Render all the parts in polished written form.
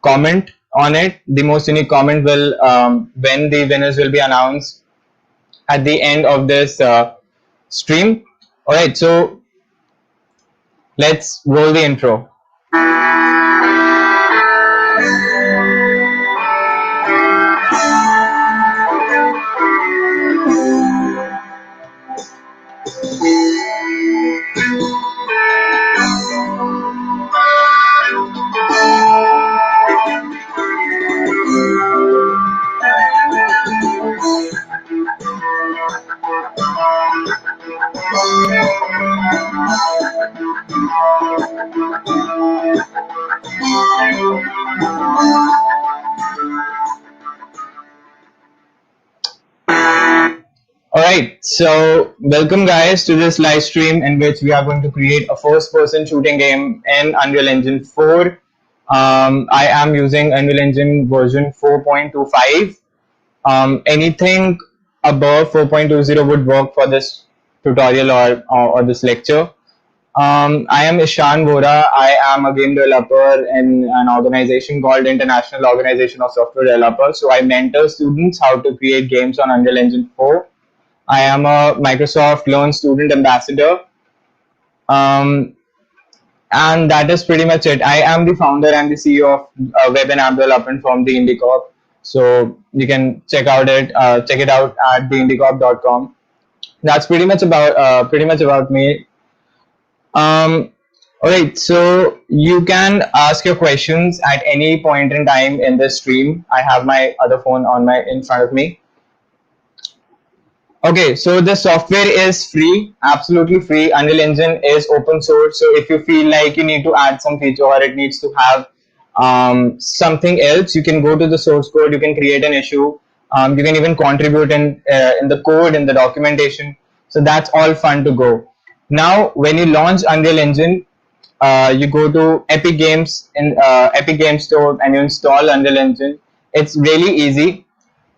comment on it. The most unique comment will when the winners will be announced at the end of this stream. All right, so let's roll the intro. Alright, so welcome guys to this live stream in which we are going to create a first-person shooting game in Unreal Engine 4. I am using Unreal Engine version 4.25. Anything above 4.20 would work for this tutorial or this lecture. I am Ishan Vora. I am a game developer in an organization called International Organization of Software Developers. So I mentor students how to create games on Unreal Engine 4. I am a Microsoft Learn Student Ambassador. And that is pretty much it. I am the founder and the CEO of Web and App Development from the IndieCorp. So you can check it out at theindycorp.com. That's pretty much about me. All right, so you can ask your questions at any point in time in this stream. I have my other phone in front of me. Okay, so the software is free, absolutely free. Unreal Engine is open source, so if you feel like you need to add some feature or it needs to have something else, you can go to the source code. You can create an issue. You can even contribute in the code, in the documentation. So that's all fun to go. Now, when you launch Unreal Engine, you go to Epic Games in Epic Games Store and you install Unreal Engine. It's really easy.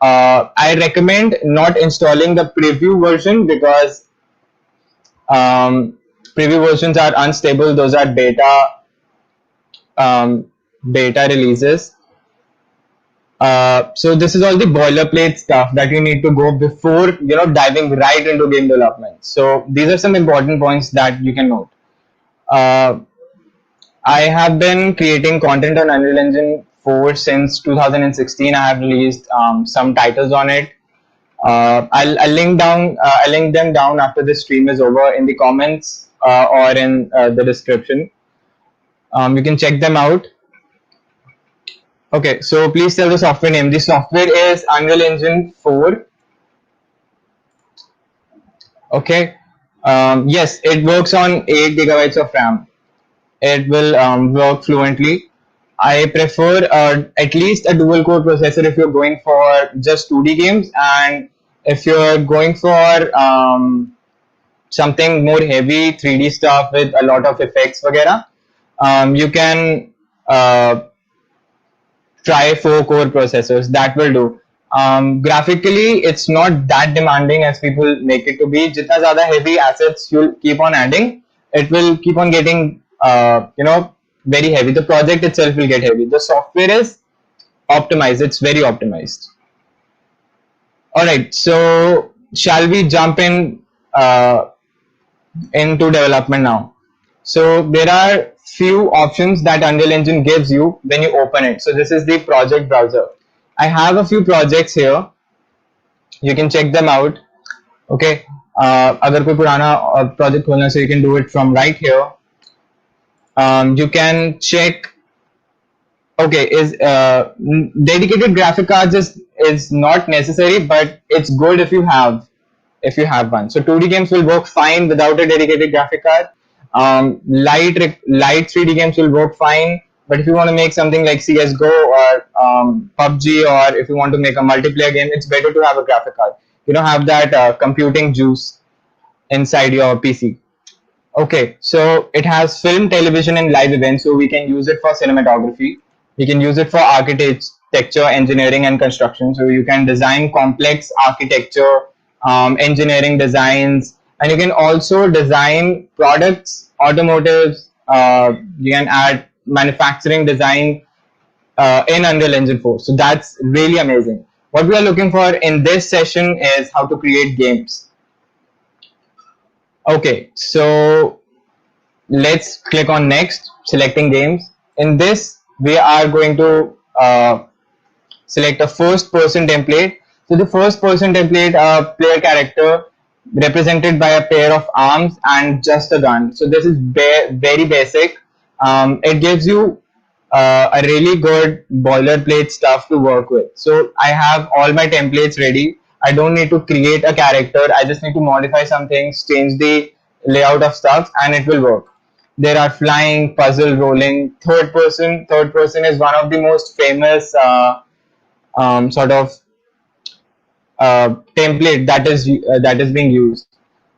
I recommend not installing the preview version because preview versions are unstable. Those are beta releases. So this is all the boilerplate stuff that you need to go before diving right into game development. So these are some important points that you can note. I have been creating content on Unreal Engine 4 since 2016. I have released some titles on it. I'll link them down after this stream is over in the comments or in the description. You can check them out. Okay, so please tell the software name. The software is Unreal Engine 4. Okay. Yes, it works on 8 gigabytes of RAM. It will work fluently. I prefer at least a dual core processor if you're going for just 2D games, and if you're going for something more heavy 3D stuff with a lot of effects, vagera, you can try 4-core processors. That will do. Graphically, it's not that demanding as people make it to be. Jitna zyada heavy assets you'll keep on adding, it will keep on getting very heavy. The project itself will get heavy. The software is optimized. It's very optimized. All right. So shall we jump into development now? So there are few options that Unreal Engine gives you when you open it. So this is the project browser. I have a few projects here. You can check them out. Okay. अगर कोई पुराना project खोलना, so you can do it from right here. You can check. Okay, is dedicated graphic cards is not necessary, but it's good if you have one. So 2D games will work fine without a dedicated graphic card. Light 3D games will work fine, but if you want to make something like CS:GO or PUBG, or if you want to make a multiplayer game, it's better to have a graphic card. You don't have that computing juice inside your PC. Okay, so it has film, television, and live events, so we can use it for cinematography. We can use it for architecture, engineering, and construction. So you can design complex architecture, engineering designs, and you can also design products, automotives. You can add manufacturing design, in Unreal Engine 4. So that's really amazing. What we are looking for in this session is how to create games. Okay, so let's click on next, selecting games. In this, we are going to select a first person template. So the first person template, player character represented by a pair of arms and just a gun. So this is very basic. It gives you a really good boilerplate stuff to work with. So I have all my templates ready. I don't need to create a character. I just need to modify some things, change the layout of stuff, and it will work. There are flying, puzzle, rolling, third person. Third person is one of the most famous sort of template that is being used.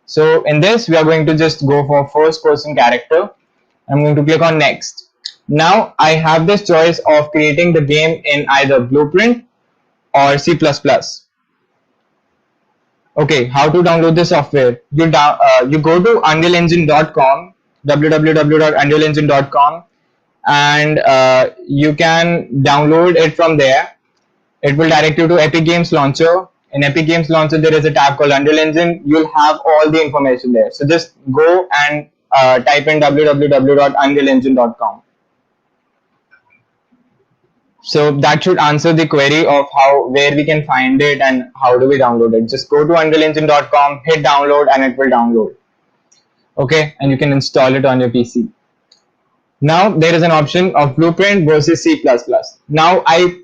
So in this, we are going to just go for first person character. I'm going to click on next. Now I have this choice of creating the game in either Blueprint or C++. Okay, how to download the software? You go to unrealengine.com, www.unrealengine.com, and you can download it from there. It will direct you to Epic Games Launcher. In Epic Games Launcher, there is a tab called Unreal Engine. You'll have all the information there. So just go and type in www.unrealengine.com. So that should answer the query of where we can find it and how do we download it. Just go to unrealengine.com, hit download, and it will download. Okay, and you can install it on your PC. Now there is an option of Blueprint versus C++. Now I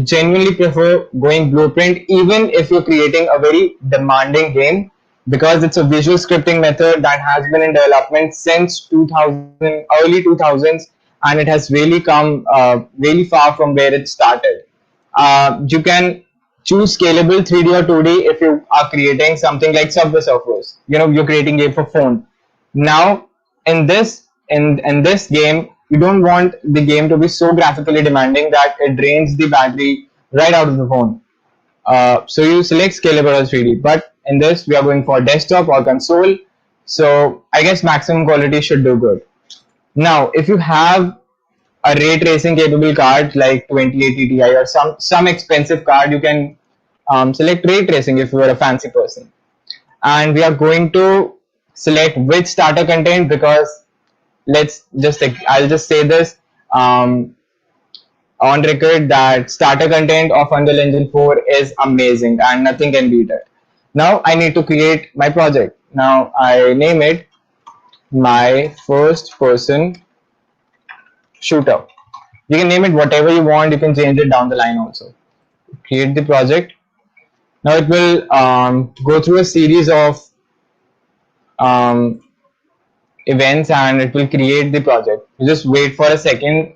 genuinely prefer going Blueprint even if you're creating a very demanding game, because it's a visual scripting method that has been in development since 2000, early 2000s, and it has really come really far from where it started. You can choose scalable 3D or 2D if you are creating something like Subway Surfers. You're creating game for phone. Now in this game, you don't want the game to be so graphically demanding that it drains the battery right out of the phone. So you select scalable or 3D, but in this we are going for desktop or console. So I guess maximum quality should do good. Now, if you have a ray tracing capable card like 2080 Ti or some expensive card, you can select ray tracing if you are a fancy person. And we are going to select which starter content, because I'll just say this on record that starter content of Unreal Engine 4 is amazing and nothing can beat it. Now I need to create my project. Now I name it my first person shooter. You can name it whatever you want. You can change it down the line also. Create the project. Now it will go through a series of um, events and it will create the project. You just wait for a second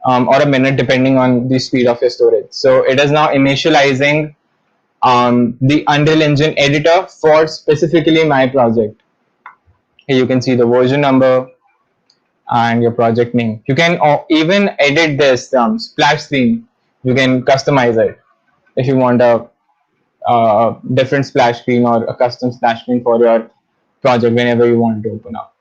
or a minute depending on the speed of your storage. So it is now initializing the Unreal Engine editor for specifically my project. Here you can see the version number and your project name. You can even edit this splash screen. You can customize it if you want a different splash screen or a custom splash screen for your project whenever you want to open up.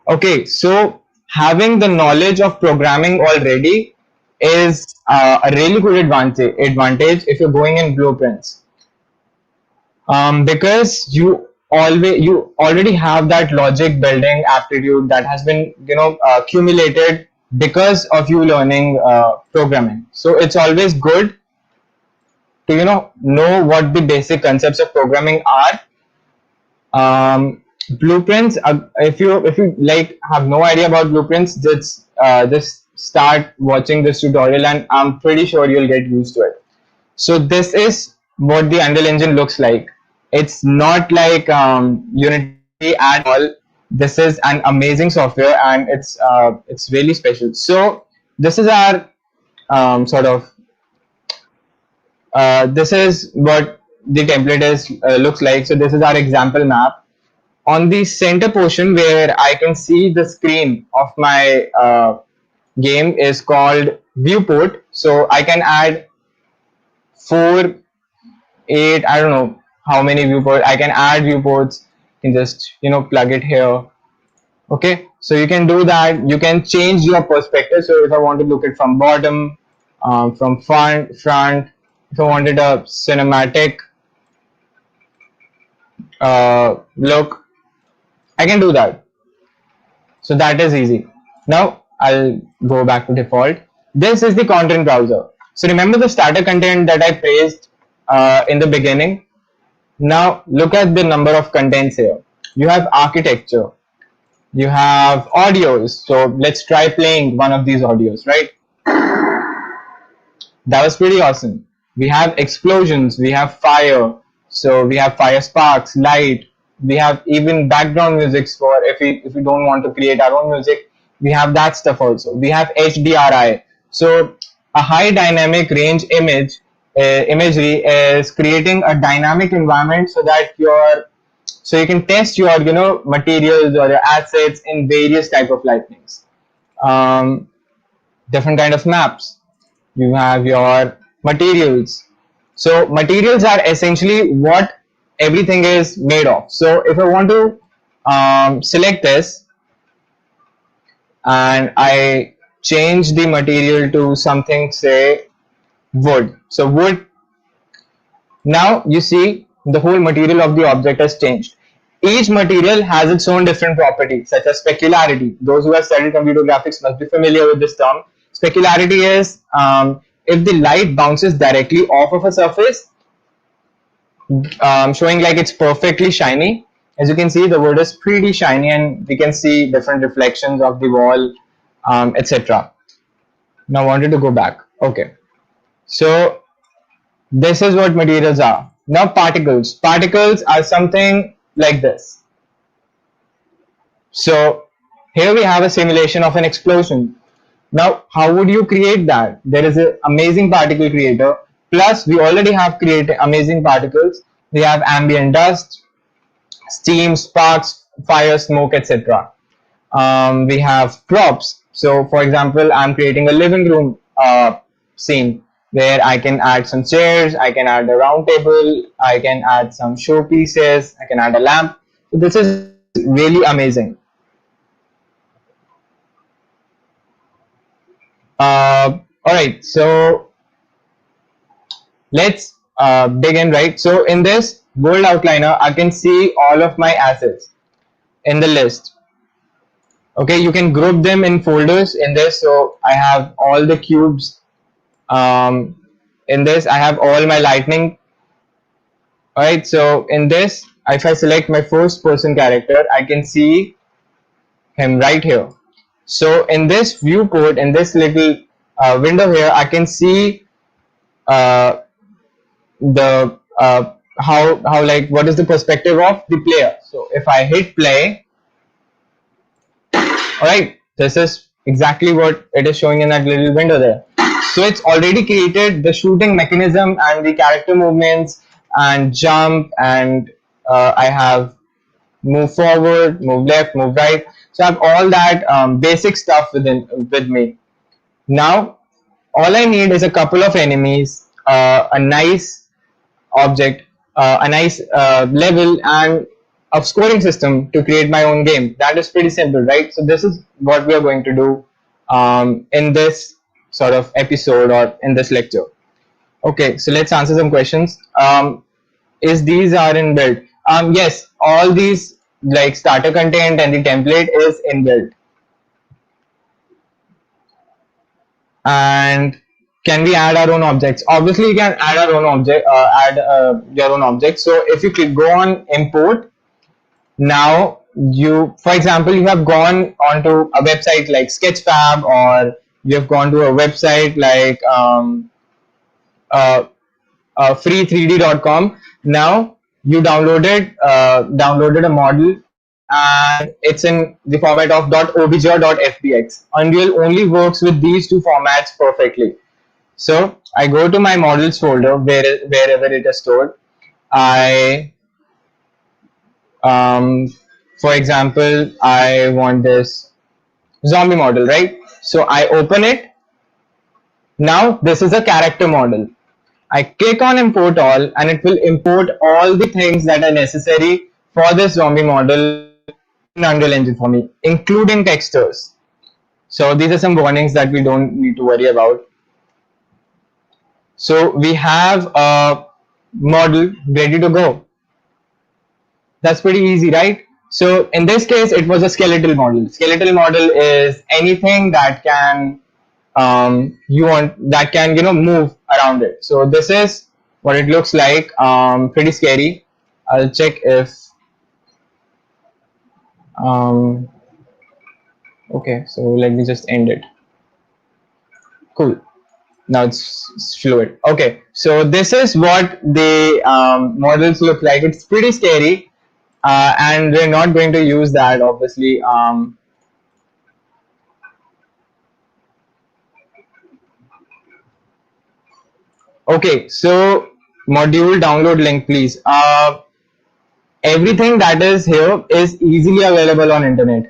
Okay, so having the knowledge of programming already is a really good advantage if you're going in blueprints, because you already have that logic building aptitude that has been accumulated because of you learning programming. So it's always good to know what the basic concepts of programming are. Blueprints, if you like have no idea about blueprints, just start watching this tutorial and I'm pretty sure you'll get used to it. So this is what the Unreal Engine looks like. It's not like Unity at all. This is an amazing software and it's really special. So this is our sort of this is what the template is looks like. So this is our example map. On the center portion where I can see the screen of my game is called viewport. So I can add 4, 8, I don't know how many viewports. I can add viewports. You can just plug it here. Okay, so you can do that. You can change your perspective. So if I want to look at from bottom, from front, if I wanted a cinematic look, I can do that. So that is easy. Now I'll go back to default. This is the content browser. So remember the starter content that I praised in the beginning. Now look at the number of contents here. You have architecture, you have audios. So let's try playing one of these audios, right? That was pretty awesome. We have explosions, we have fire, so we have fire sparks, light. We have even background music for if we don't want to create our own music. We have that stuff also. We have HDRI. So a high dynamic range imagery is creating a dynamic environment so that you can test your materials or your assets in various type of lightnings. Um, Different kind of maps. You have your materials. So materials are essentially what everything is made of. So if I want to select this and I change the material to something, say wood. So wood, now you see the whole material of the object has changed. Each material has its own different properties, such as specularity. Those who have studied computer graphics must be familiar with this term. Specularity is if the light bounces directly off of a surface, showing like it's perfectly shiny. As you can see, the wood is pretty shiny, and we can see different reflections of the wall, etc. Now, I wanted to go back. Okay, so this is what materials are. Now particles. Particles are something like this. So here we have a simulation of an explosion. Now, how would you create that? There is an amazing particle creator. Plus, we already have created amazing particles. We have ambient dust, steam, sparks, fire, smoke, etc. We have props. So, for example, I'm creating a living room scene where I can add some chairs, I can add a round table, I can add some showpieces, I can add a lamp. So this is really amazing. All right, so let's begin, right? So in this world outliner, I can see all of my assets in the list. Okay, you can group them in folders in this. So I have all the cubes um, in this. I have all my lightning. All right, so in this, if I select my first person character, I can see him right here. So in this viewport, in this little window here, I can see uh, the how like what is the perspective of the player. So if I hit play, all right, this is exactly what it is showing in that little window there. So it's already created the shooting mechanism and the character movements and jump, and I have move forward, move left, move right. So I have all that basic stuff with me. Now all I need is a couple of enemies, a nice object, a nice level, and a scoring system to create my own game. That is pretty simple, right? So this is what we are going to do in this sort of episode or in this lecture. Okay, so let's answer some questions. Is these are inbuilt? Yes, all these like starter content and the template is inbuilt. And can we add our own objects? Obviously you can add our own object, add your own object. So if you click go on import, now you, for example, you have gone onto a website like Sketchfab, or you have gone to a website like uh, free3d.com. Now you downloaded a model, and it's in the format of .obj or .fbx. Unreal only works with these two formats perfectly. So I go to my models folder wherever it is stored. I for example, I want this zombie model, right? So I open it. Now this is a character model. I click on import all, and it will import all the things that are necessary for this zombie model in Unreal Engine for me, including textures. So these are some warnings that we don't need to worry about. So we have a model ready to go. That's pretty easy, right? So in this case, it was a skeletal model. Skeletal model is anything that can move around it. So this is what it looks like. Pretty scary. I'll check if um, okay. So let me just end it. Cool. Now it's fluid. Okay, so this is what the models look like. It's pretty scary, and we're not going to use that, obviously. Okay, so module download link, please. Everything that is here is easily available on internet.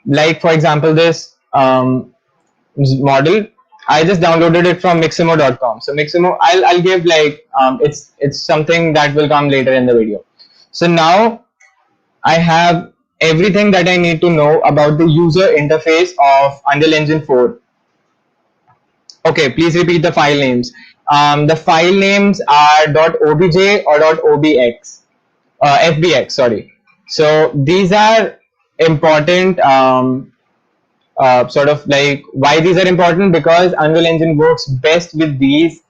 Like for example, this model, I just downloaded it from miximo.com. So Miximo, I'll give like it's something that will come later in the video. So now I have everything that I need to know about the user interface of Unreal Engine 4. Okay, please repeat the file names. The file names are .obj or .obx, fbx, sorry. So these are important, sort of like why these are important, because Unreal Engine works best with these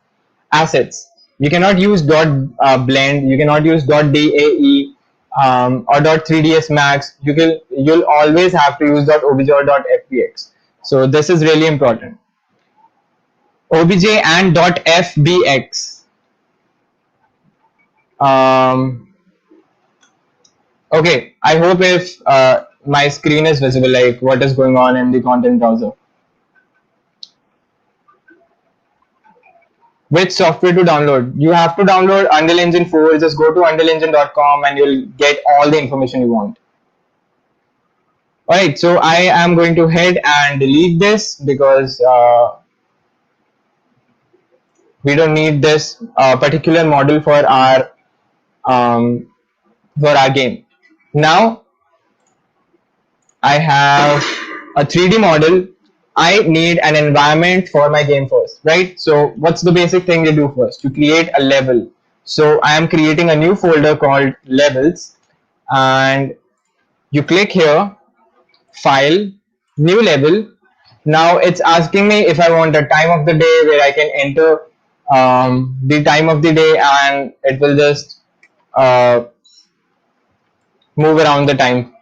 assets. You cannot use .blend, you cannot use .dae or .3ds max. You'll always have to use .obj or .fbx. So this is really important. Obj and .fbx. Okay, I hope if my screen is visible, like what is going on in the content browser. Which software to download? You have to download Unreal Engine 4. Just go to unrealengine.com and you'll get all the information you want. Alright, so I am going to head and delete this because we don't need this particular model um, for our game. Now I have a 3D model. I need an environment for my game first, right? So what's the basic thing you do first? You create a level. So I am creating a new folder called levels, and you click here, file, new level. Now it's asking me if I want a time of the day where I can enter the time of the day, and it will just uh, move around the time.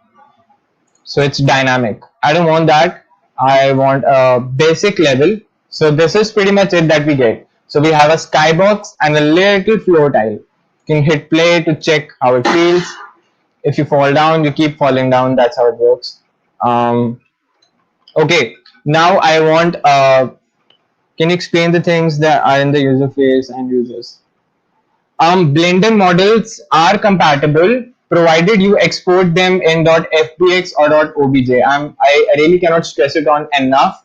So it's dynamic. I don't want that. I want a basic level. So this is pretty much it that we get. So we have a skybox and a little floor tile. You can hit play to check how it feels. If you fall down, you keep falling down. That's how it works. Okay, now I want, can you explain the things that are in the user face and users? Blender models are compatible provided you export them in .fbx or .obj. I really cannot stress it on enough.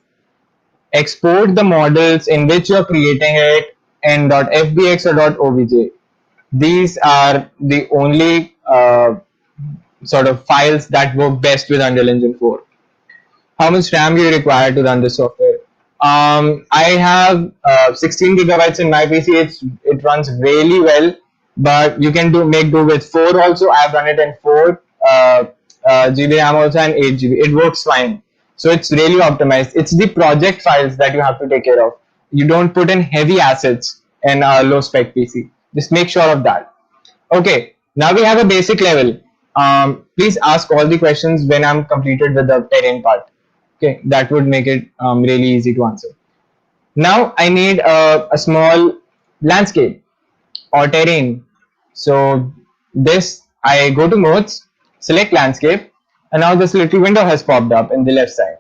Export the models in which you're creating it in .fbx or .obj. These are the only sort of files that work best with Unreal Engine 4. How much RAM do you require to run this software? I have 16 gigabytes in my PC. It runs really well, but you can make do with 4 also. I've run it in 4 GB RAM also and 8 GB. It works fine. So it's really optimized. It's the project files that you have to take care of. You don't put in heavy assets in a low spec PC. Just make sure of that. Okay, now we have a basic level. Please ask all the questions when I'm completed with the terrain part. Okay, that would make it really easy to answer. Now I need a small landscape or terrain. So this, I go to modes, select landscape, and now this little window has popped up in the left side.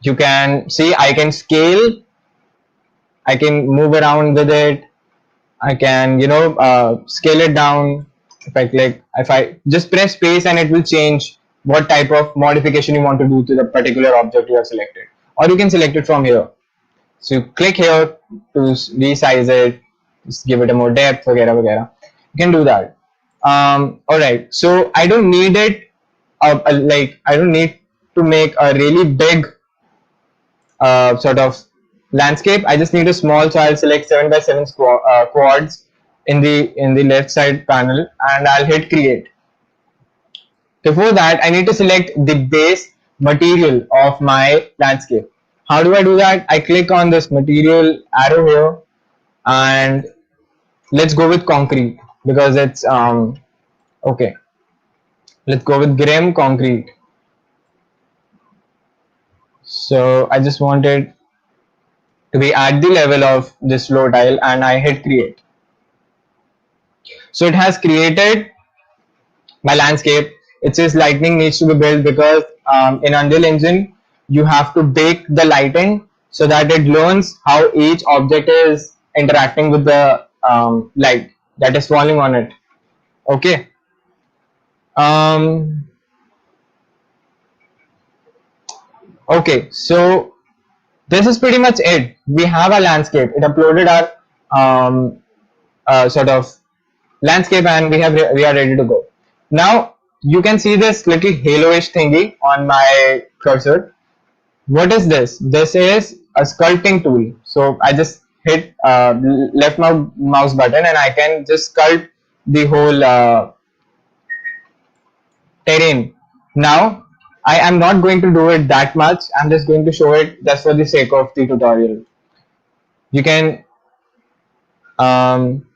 You can see I can scale, I can move around with it, I can, scale it down. If I just press space, and it will change what type of modification you want to do to the particular object you have selected. Or you can select it from here. So you click here to resize it, just give it a more depth, etc. You can do that. All right, so I don't need it. Like I don't need to make a really big sort of landscape. I just need a small, so I'll select 7 by 7 quads in the left side panel, and I'll hit create. Before that, I need to select the base material of my landscape. How do I do that? I click on this material arrow here, and let's go with concrete because it's okay. Let's go with grim concrete. So I just wanted to be at the level of this floor tile, and I hit create. So it has created my landscape. It says lightning needs to be built because in Unreal Engine you have to bake the lighting so that it learns how each object is interacting with the light that is falling on it. Okay. Um, okay. So this is pretty much it. We have a landscape. It uploaded our sort of landscape, and we are ready to go. Now you can see this little halo-ish thingy on my cursor. What is this? This is a sculpting tool. So I just hit left mouse button, and I can just sculpt the whole terrain. Now I am not going to do it that much. I'm just going to show it just for the sake of the tutorial. You can um,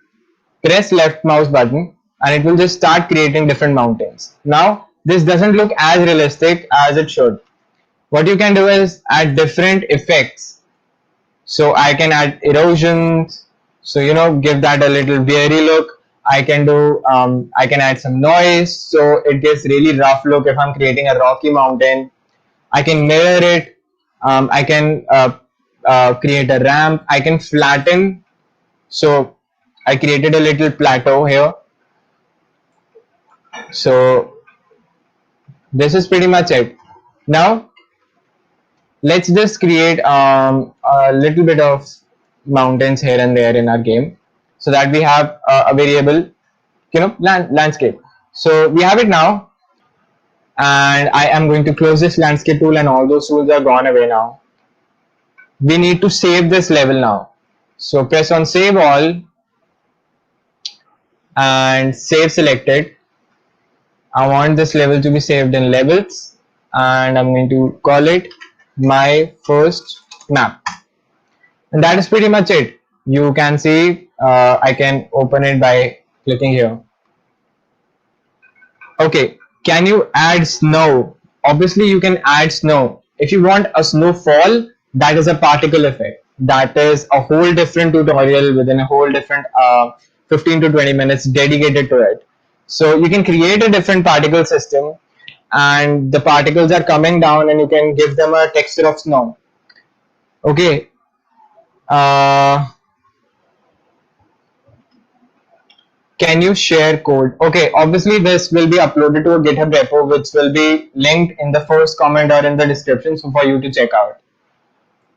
press left mouse button, and it will just start creating different mountains. Now this doesn't look as realistic as it should. What you can do is add different effects. So I can add erosions, so give that a little weary look. I can do I can add some noise, so it gives really rough look if I'm creating a rocky mountain. I can mirror it. I can create a ramp. I can flatten. So I created a little plateau here. So this is pretty much it. Now let's just create a little bit of mountains here and there in our game so that we have a variable landscape. So we have it now, and I am going to close this landscape tool, and all those tools are gone away now. We need to save this level now, so press on save all and save selected. I want this level to be saved in levels, and I'm going to call it my first map. And that is pretty much it. You can see I can open it by clicking here. Okay, can you add snow? Obviously you can add snow. If you want a snowfall, that is a particle effect. That is a whole different tutorial within a whole different 15 to 20 minutes dedicated to it. So you can create a different particle system, and the particles are coming down, and you can give them a texture of snow. Okay. Can you share code? Okay, obviously this will be uploaded to a GitHub repo, which will be linked in the first comment or in the description, so for you to check out.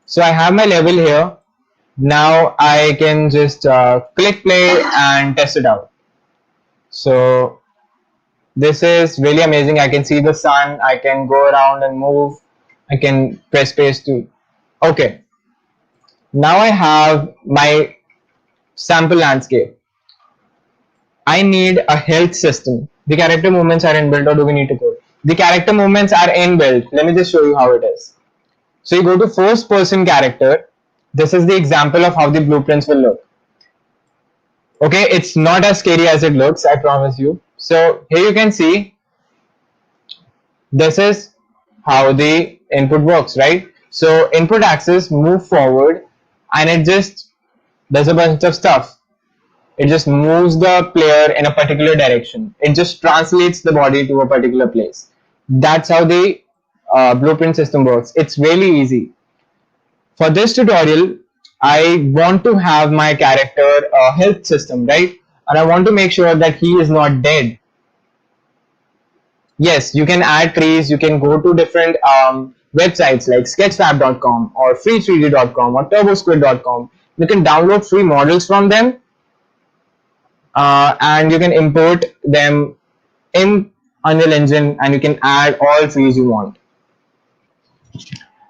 So I have my level here. Now I can just click play and test it out. So this is really amazing. I can see the sun. I can go around and move. I can press space too. Okay. Now I have my sample landscape. I need a health system. The character movements are inbuilt, or do we need to code? The character movements are inbuilt. Let me just show you how it is. So you go to first person character. This is the example of how the blueprints will look. Okay, it's not as scary as it looks, I promise you. So here you can see this is how the input works, right? So input axis move forward, and it just does a bunch of stuff. It just moves the player in a particular direction. It just translates the body to a particular place. That's how the blueprint system works. It's really easy. For this tutorial, I want to have my character health system, right? And I want to make sure that he is not dead. Yes, you can add trees. You can go to different websites like sketchfab.com or free3d.com or turbosquid.com. You can download free models from them. and you can import them in Unreal Engine, and you can add all views you want.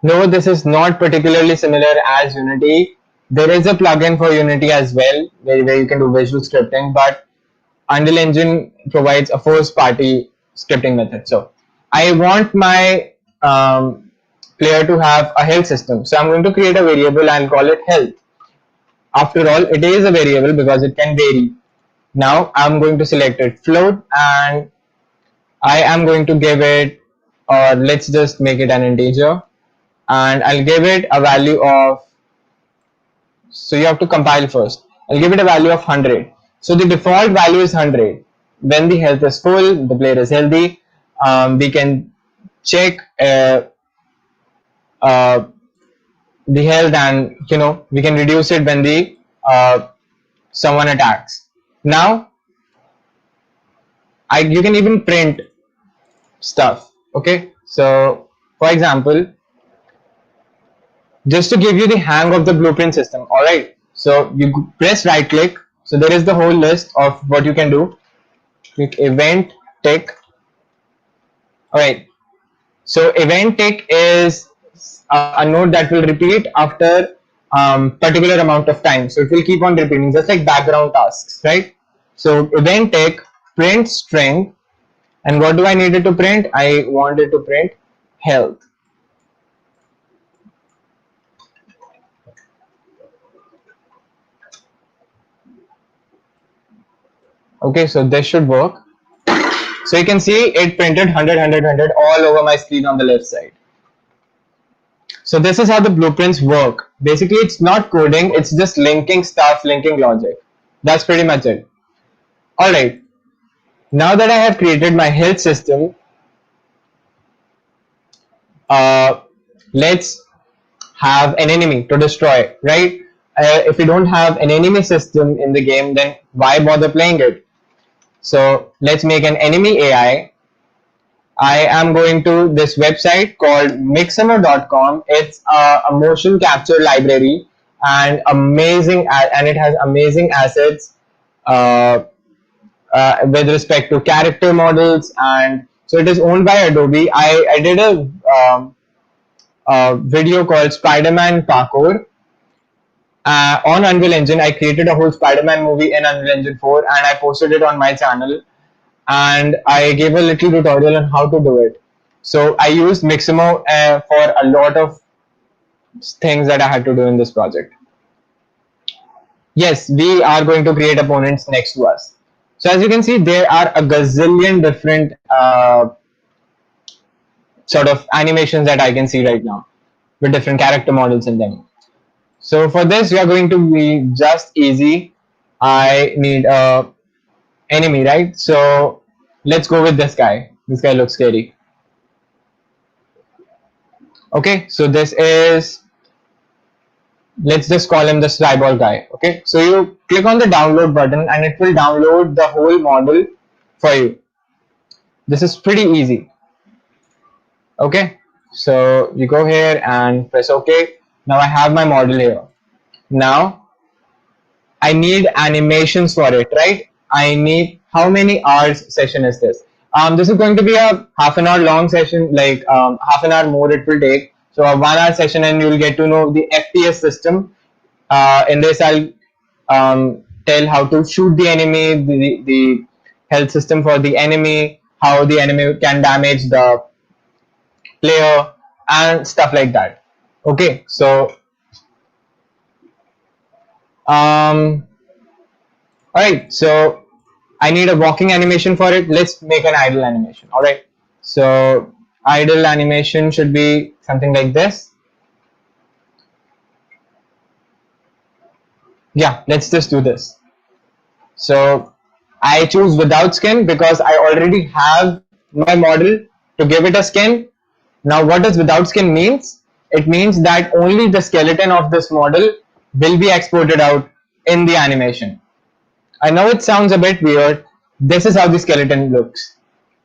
No, this is not particularly similar as Unity. There is a plugin for Unity as well, where you can do visual scripting, but Unreal Engine provides a first-party scripting method. So I want my player to have a health system. So I'm going to create a variable and call it health. After all, it is a variable because it can vary. Now I'm going to select it float, and I am going to give it, or let's just make it an integer, and I'll give it a value of, so you have to compile first. I'll give it a value of 100. So the default value is 100. When the health is full, the player is healthy. We can check uh, the health, and we can reduce it when the someone attacks. Now you can even print stuff. Okay, so for example, just to give you the hang of the blueprint system, all right, so you press right click. So there is the whole list of what you can do. Click event tick. All right, so event tick is a node that will repeat after particular amount of time, so it will keep on repeating just like background tasks, right? So event tick print string, and what do I need it to print? I want it to print health. Okay, so this should work. So you can see it printed 100 all over my screen on the left side. So this is how the blueprints work. Basically, it's not coding, it's just linking stuff, linking logic. That's pretty much it. All right, now that I have created my health system, let's have an enemy to destroy, right? If you don't have an enemy system in the game, then why bother playing it? So let's make an enemy AI. I am going to this website called mixamo.com. It's a motion capture library, and it has amazing assets uh, with respect to character models, and so it is owned by Adobe. I did a video called Spider-Man Parkour on Unreal Engine. I created a whole Spider-Man movie in Unreal Engine 4, and I posted it on my channel, and I gave a little tutorial on how to do it. So I used Mixamo for a lot of things that I had to do in this project. Yes, we are going to create opponents next to us. So as you can see, there are a gazillion different sort of animations that I can see right now with different character models in them. So for this, we are going to be just easy. I need a enemy, right? So let's go with this guy. This guy looks scary. Okay, so this is, let's just call him the Stryball guy. Okay, so you click on the download button and it will download the whole model for you. This is pretty easy. Okay, so you go here and press OK. Now I have my model here. Now I need animations for it, right? I need, how many hours session is this? This is going to be a half an hour long session, like half an hour more it will take. So a 1 hour session, and you'll get to know the FPS system. In this, I'll tell how to shoot the enemy, the health system for the enemy, how the enemy can damage the player, and stuff like that. Okay, so alright, so I need a walking animation for it. Let's make an idle animation. Alright, so idle animation should be something like this. Yeah, let's just do this. So I choose without skin because I already have my model to give it a skin. Now what does without skin means? It means that only the skeleton of this model will be exported out in the animation. I know it sounds a bit weird. This is how the skeleton looks.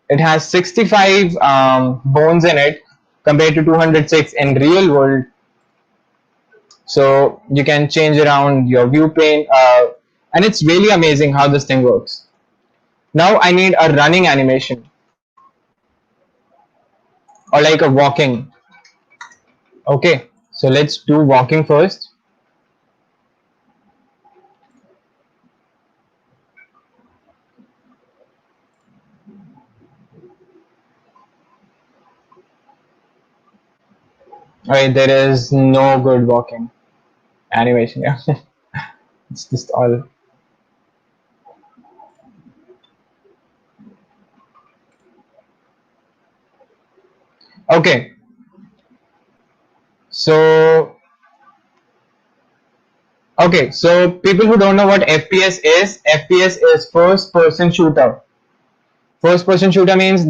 It has 65 bones in it compared to 206 in real world. So you can change around your view plane, And it's really amazing how this thing works. Now I need a running animation or like a walking. Okay, so let's do walking first. Alright, there is no good walking animation. Yeah, it's just all. Okay, so so people who don't know what FPS is first person shooter. First person shooter means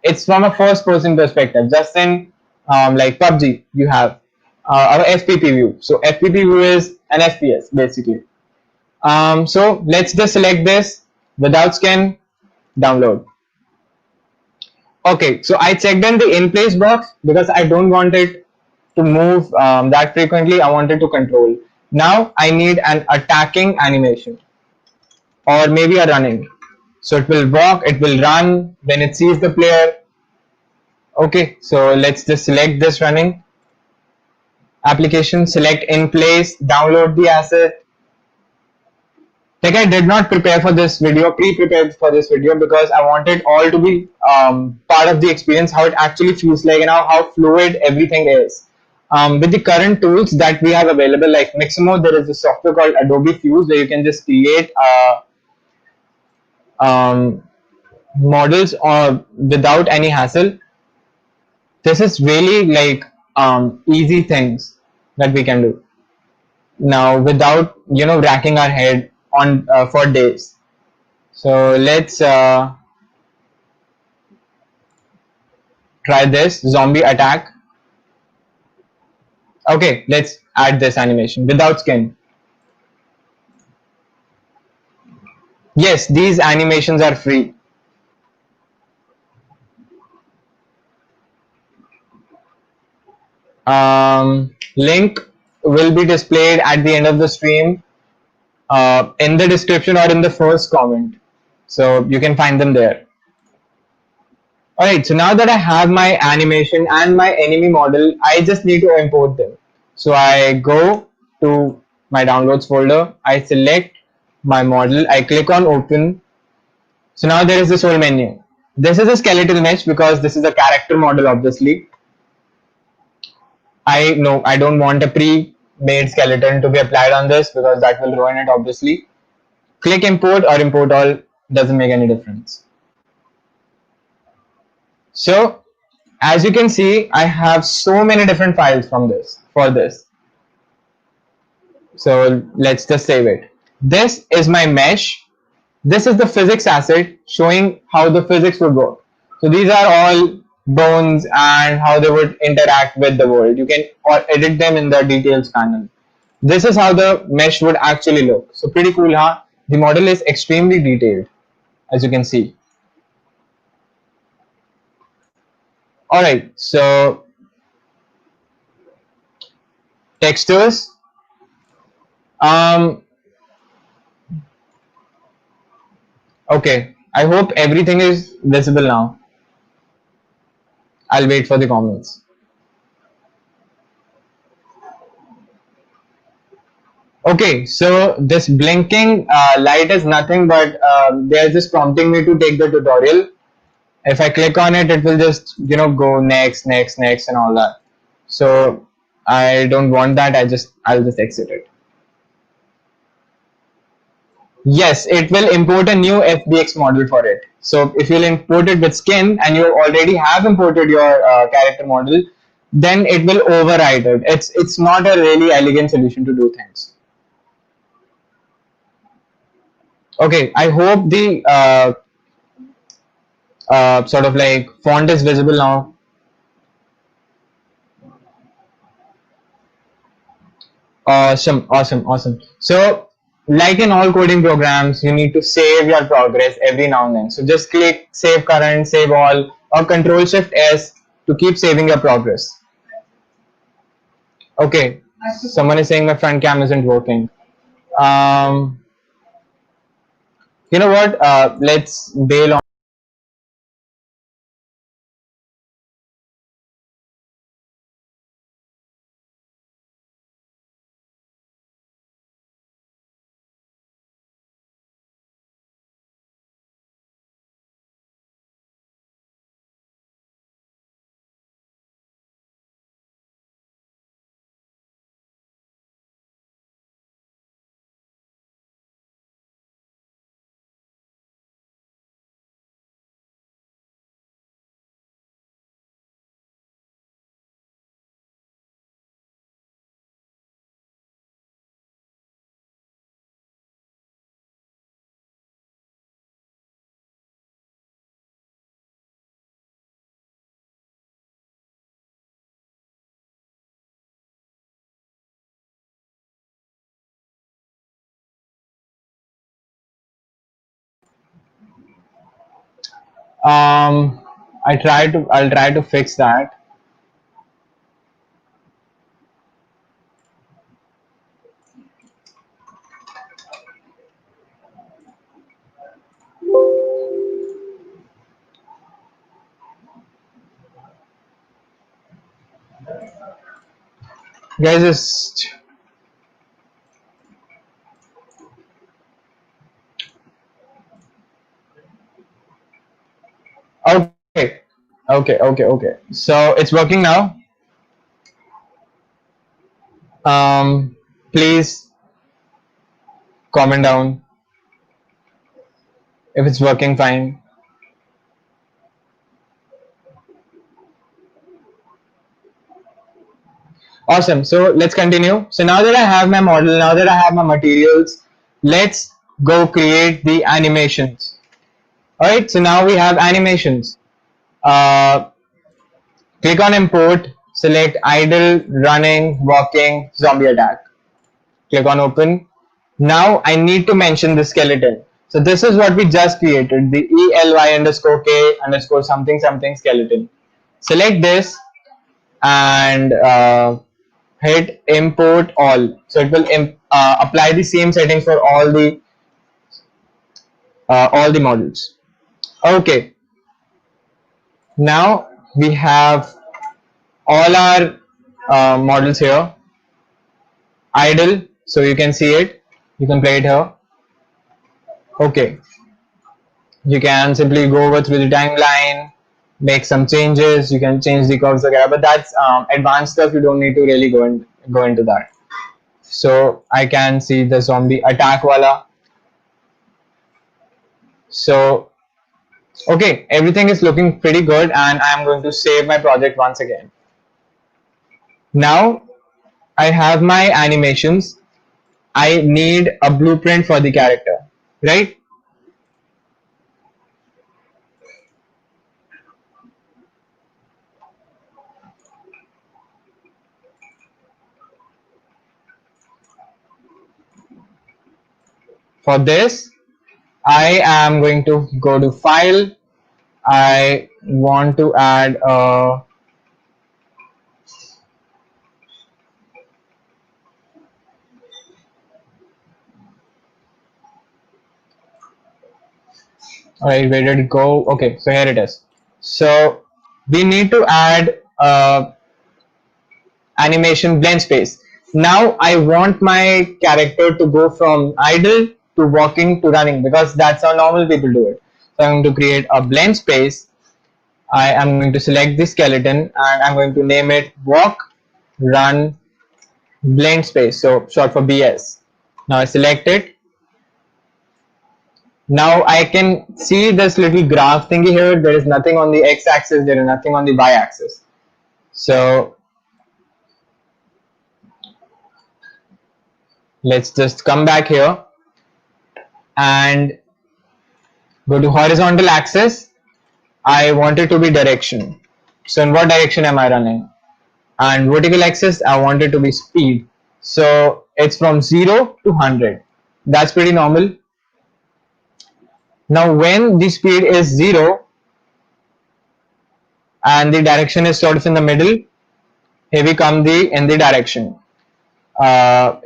it's from a first person perspective. Just in like PUBG, you have our FPP view. So FPP view is an FPS basically. So let's just select this without skin, download. Okay, so I checked in the in place box because I don't want it to move that frequently. I want it to control. Now I need an attacking animation or maybe a running. So it will walk, it will run when it sees the player. Okay, so let's just select this running application, select in place, download the asset. Like I did not prepare for this video, pre-prepared for this video because I wanted all to be part of the experience, how it actually feels like and how fluid everything is. With the current tools that we have available, like Mixamo, there is a software called Adobe Fuse where you can just create um, models or without any hassle. This is really like easy things that we can do now without racking our head on for days. So let's try this zombie attack. Okay, let's add this animation without skin. Yes, these animations are free. Link will be displayed at the end of the stream in the description or in the first comment. So you can find them there. Alright, so now that I have my animation and my enemy model, I just need to import them. So I go to my downloads folder, I select my model, I click on open. So now there is this whole menu. This is a skeletal mesh because this is a character model obviously. I know I don't want a pre-made skeleton to be applied on this because that will ruin it obviously. Click import or import all, doesn't make any difference. So as you can see, I have so many different files from this for this. So let's just save it. This is my mesh. This is the physics asset showing how the physics would work. So these are all bones and how they would interact with the world. You can edit them in the details panel. This is how the mesh would actually look. So pretty cool, huh? The model is extremely detailed, as you can see. All right, so textures. Um, okay, I hope everything is visible now. I'll wait for the comments. Okay, so this blinking light is nothing but they're just prompting me to take the tutorial. If I click on it, it will just go next, next, next, and all that. So I don't want that. I'll just exit it. Yes, it will import a new FBX model for it. So if you'll import it with skin and you already have imported your character model, then it will override it. It's not a really elegant solution to do things. Okay, I hope the sort of like font is visible now. Awesome, awesome, awesome. So like in all coding programs, you need to save your progress every now and then. So just click save current, save all, or control shift S to keep saving your progress. Okay, someone is saying my front cam isn't working. Um, You know what? Let's bail on. Um, I'll try to fix that. Guys, just okay, okay. So it's working now. Please comment down if it's working fine. Awesome. So let's continue. So now that I have my model, now that I have my materials, let's go create the animations. All right. So now we have animations. Uh, Click on import. Select idle, running, walking, zombie attack. Click on open. Now I need to mention the skeleton. So this is what we just created, the ELY underscore K underscore something something skeleton. Select this and hit import all. So it will apply the same settings for all the models. Okay, now we have all our models here idle, so you can see it. You can play it here. Okay, you can simply go over through the timeline, make some changes. You can change the curves again, but that's advanced stuff. You don't need to really go into that. So I can see the zombie attack wala. So okay, everything is looking pretty good, and I'm going to save my project once again. Now I have my animations. I need a blueprint for the character, right? For this, I am going to go to file. I want to add a alright, where did it go? Okay, so here it is. So we need to add animation blend space. Now I want my character to go from idle to walking to running because that's how normal people do it. So I'm going to create a blend space. I am going to select the skeleton and I'm going to name it walk, run, blend space. So short for BS. Now I select it. Now I can see this little graph thingy here. There is nothing on the x-axis. There is nothing on the y-axis. So let's just come back here and go to horizontal axis. I want it to be direction. So in what direction am I running? And vertical axis, I want it to be speed. So it's from 0 to 100. That's pretty normal. Now when the speed is 0 and the direction is sort of in the middle, here we come in the direction. Uh,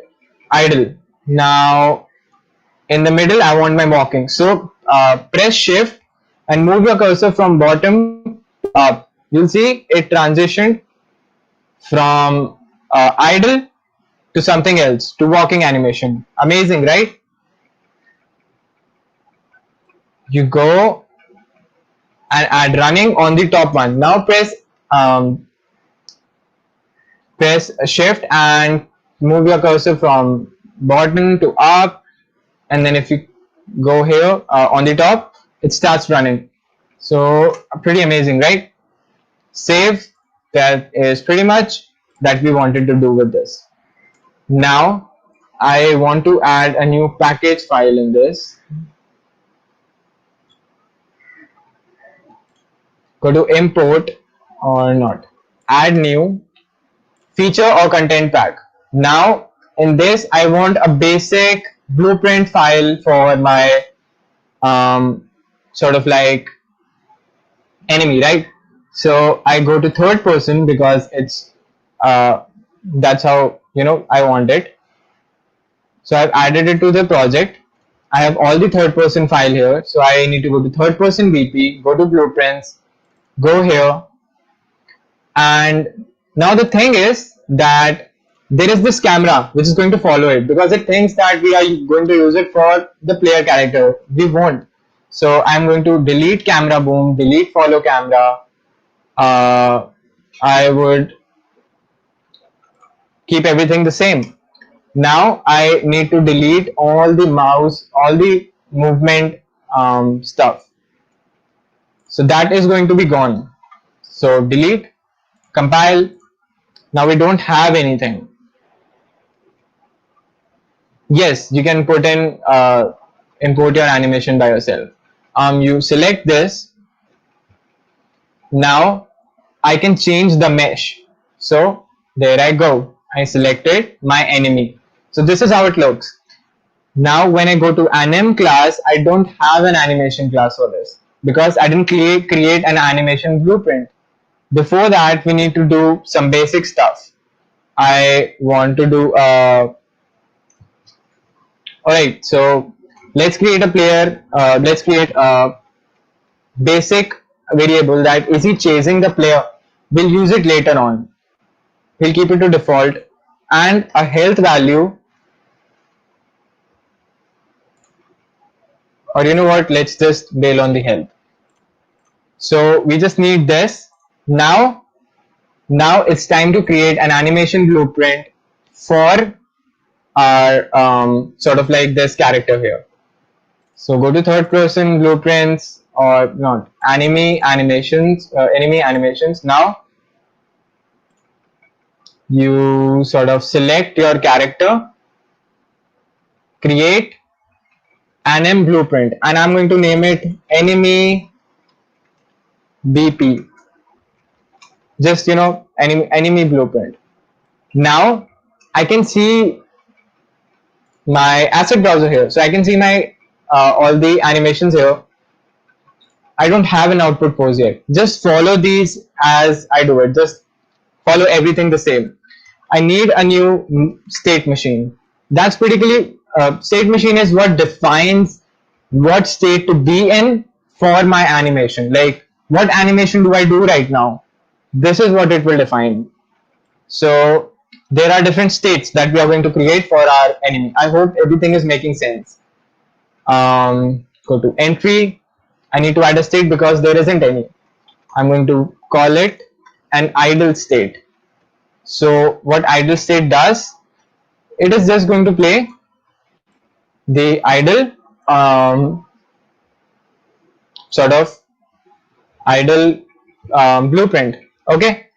Idle. Now In the middle, I want my walking. So press shift and move your cursor from bottom to up. You'll see it transitioned from idle to something else, to walking animation. Amazing, right? You go and add running on the top one. Now um, press shift and move your cursor from bottom to up, and then if you go here on the top, it starts running. So pretty amazing, right? Save. That is pretty much that we wanted to do with this. Now I want to add a new package file in this. Go to import, or not, add new feature or content pack. Now in this I want a basic blueprint file for my sort of like enemy, right? So I go to third person because it's that's how I want it. So I've added it to the project. I have all the third person file here, so I need to go to third person BP, go to blueprints, go here, and now the thing is that there is this camera which is going to follow it because it thinks that we are going to use it for the player character. We won't. So I'm going to delete camera boom, delete follow camera. I would keep everything the same. Now I need to delete all the mouse, all the movement stuff. So that is going to be gone. So delete, compile. Now we don't have anything. Yes, you can put in import your animation by yourself. You select this. Now I can change the mesh. So there I go. I selected my enemy. So this is how it looks. Now when I go to anim class, I don't have an animation class for this because I didn't create an animation blueprint. Before that, we need to do some basic stuff. I want to do alright, so let's create a player, let's create a basic variable that is he chasing the player. We'll use it later on. We'll keep it to default, and a health value, or you know what, let's just bail on the health. So we just need this. Now it's time to create an animation blueprint for our sort of like this character here. So go to third person blueprints, or not, enemy animations. Now you sort of select your character, create anim blueprint, and I'm going to name it enemy BP. Just enemy blueprint. Now I can see my asset browser here, so I can see my all the animations here. I don't have an output pose yet. Just follow these as I do it. Just follow everything the same. I need a new state machine. That's particularly state machine is what defines what state to be in for my animation. Like what animation do I do right now? This is what it will define. So there are different states that we are going to create for our enemy. I hope everything is making sense. Go to entry. I need to add a state because there isn't any. I'm going to call it an idle state. So what idle state does, it is just going to play the idle sort of idle blueprint. Okay,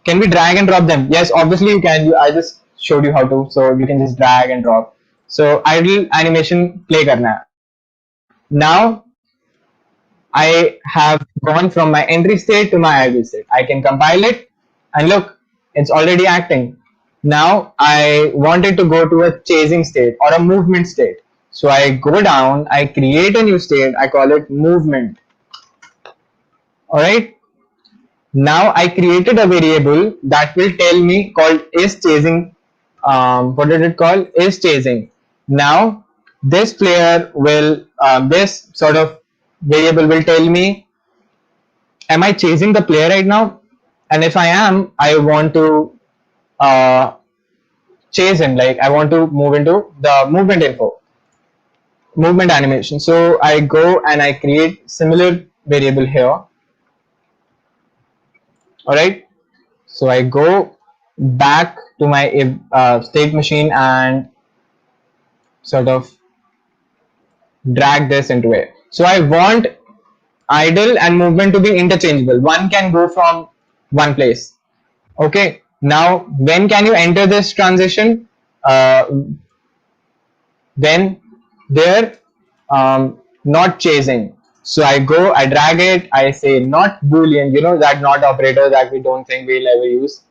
can we drag and drop them? Yes, obviously you can. I just showed you how to, so you can just drag and drop. So idle animation play karna hai. Now I have gone from my entry state to my idle state. I can compile it, and look, it's already acting. Now I wanted to go to a chasing state or a movement state. So I go down, I create a new state, I call it movement. Alright. Now I created a variable that will tell me called is chasing. What did it call? Is chasing. Now this player will, this sort of variable will tell me, am I chasing the player right now? And if I am, I want to uh, chase him. Like I want to move into the movement info, movement animation. So I go and I create similar variable here. All right. So I go back to my state machine and sort of drag this into it. So I want idle and movement to be interchangeable. One can go from one place. Okay. Now, when can you enter this transition? When they're not chasing. So I go, I drag it, I say not boolean, that not operator that we don't think we'll ever use.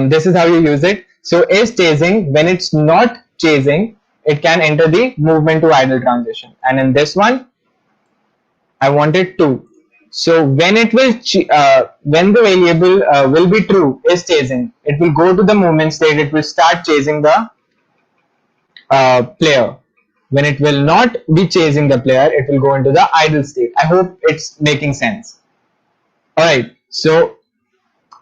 This is how you use it. So is chasing, when it's not chasing, it can enter the movement to idle transition. And in this one, I want it to. So when it will, when the variable will be true, is chasing, it will go to the movement state, it will start chasing the player. When it will not be chasing the player, it will go into the idle state. I hope it's making sense. Alright, so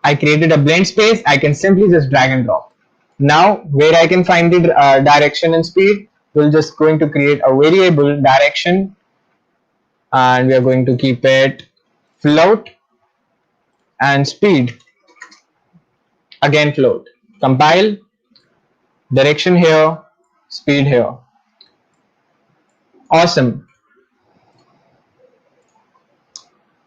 I created a blank space. I can simply just drag and drop. Now, where I can find the direction and speed, we're just going to create a variable direction and we are going to keep it float and speed. Again, float. Compile, direction here, speed here. Awesome.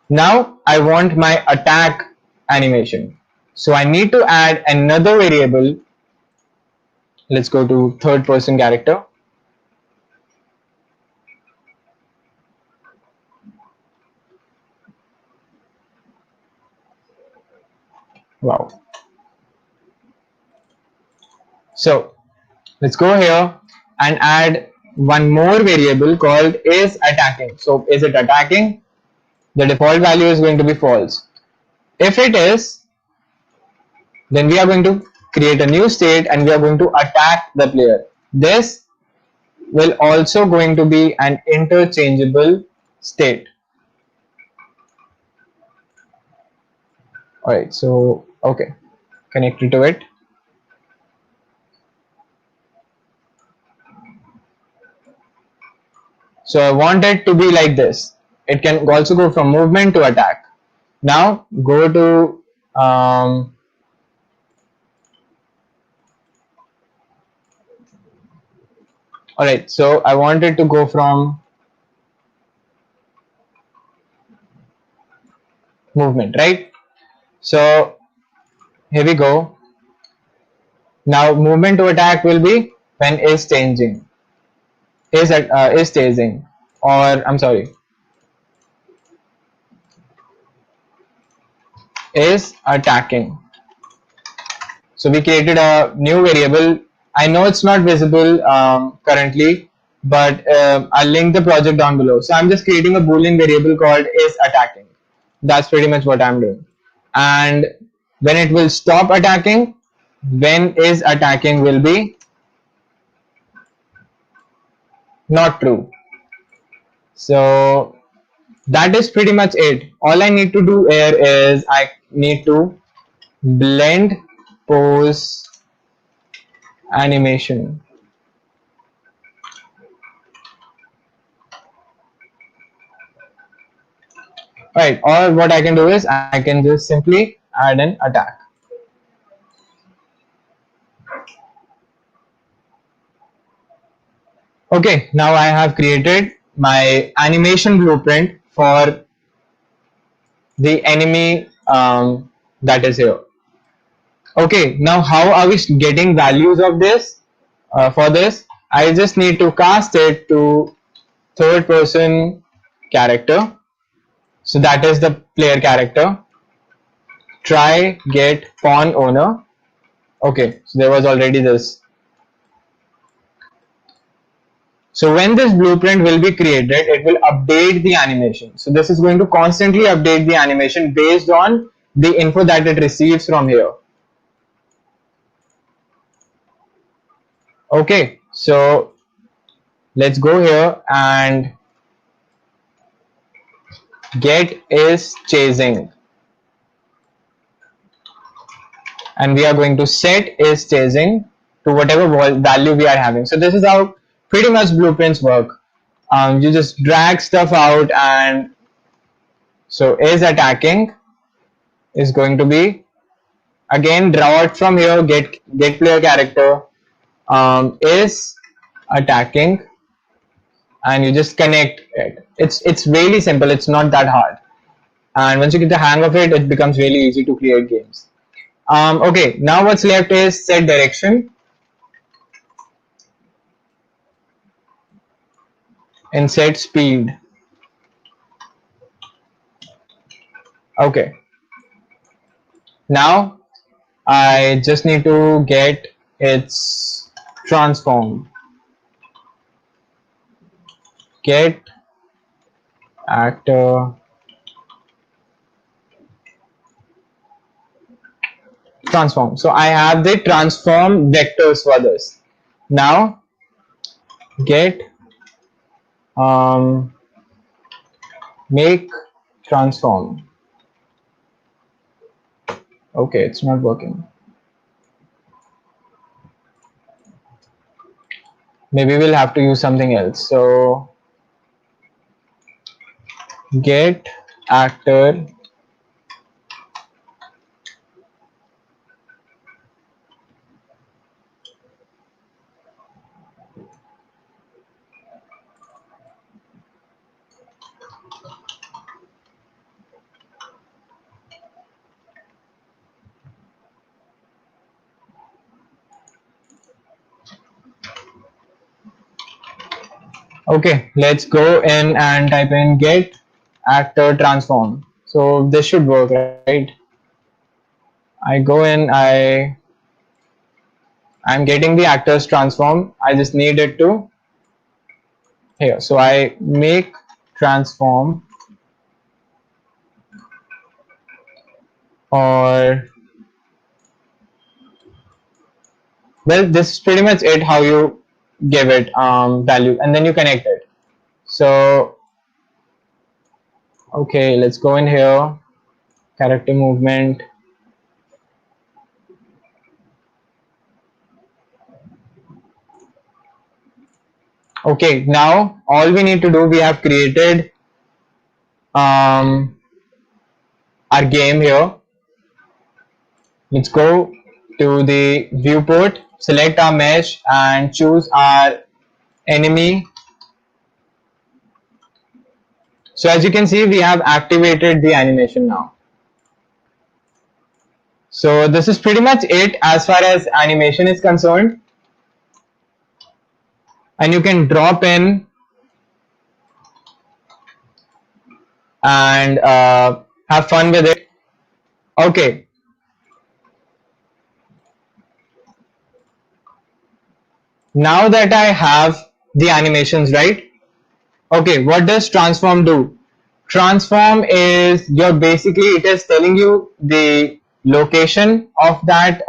Now I want my attack animation. So I need to add another variable. Let's go to third person character. Wow. So let's go here and add one more variable called is attacking. So is it attacking? The default value is going to be false. If it is, then we are going to create a new state and we are going to attack the player. This will also going to be an interchangeable state. All right, so okay, connected to it. So I want it to be like this. It can also go from movement to attack. Now go to all right, so I want it to go from movement, right? So here we go. Now movement to attack will be when is changing, is chasing, or I'm sorry, is attacking. So we created a new variable. I know it's not visible currently, but I'll link the project down below. So I'm just creating a boolean variable called is attacking. That's pretty much what I'm doing. And when it will stop attacking, when is attacking will be not true. So that is pretty much it. All I need to do here is I need to blend pose animation. Right, or what I can do is I can just simply add an attack. Okay, now I have created my animation blueprint for the enemy that is here. Okay, now how are we getting values of this? For this, I just need to cast it to third person character. So that is the player character. Try get pawn owner. Okay, so there was already this. So when this blueprint will be created, it will update the animation. So this is going to constantly update the animation based on the info that it receives from here. Okay, so let's go here and get is chasing, and we are going to set is chasing to whatever value we are having. So this is how pretty much blueprints work. You just drag stuff out, and so is attacking is going to be, again, draw it from here, get player character, is attacking, and you just connect it. It's really simple, it's not that hard, and once you get the hang of it, it becomes really easy to create games. Okay, now what's left is set direction and set speed. Okay, now I just need to get its transform, get actor transform. So I have the transform vectors for this. Now get make transform. Okay, it's not working. Maybe we'll have to use something else. So get actor Okay, let's go in and type in get actor transform. So this should work, right? I go in, I'm getting the actors transform. I just need it to here. So I make transform, or well, this is pretty much it, how you give it value, and then you connect it. So okay, let's go in here, character movement. Okay, now all we need to do, we have created our game here. Let's go to the viewport, select our mesh and choose our enemy. So as you can see, we have activated the animation now. So this is pretty much it as far as animation is concerned, and you can drop in and have fun with it. Okay, now that I have the animations, right? Okay, what does transform do? Transform is your basically, it is telling you the location of that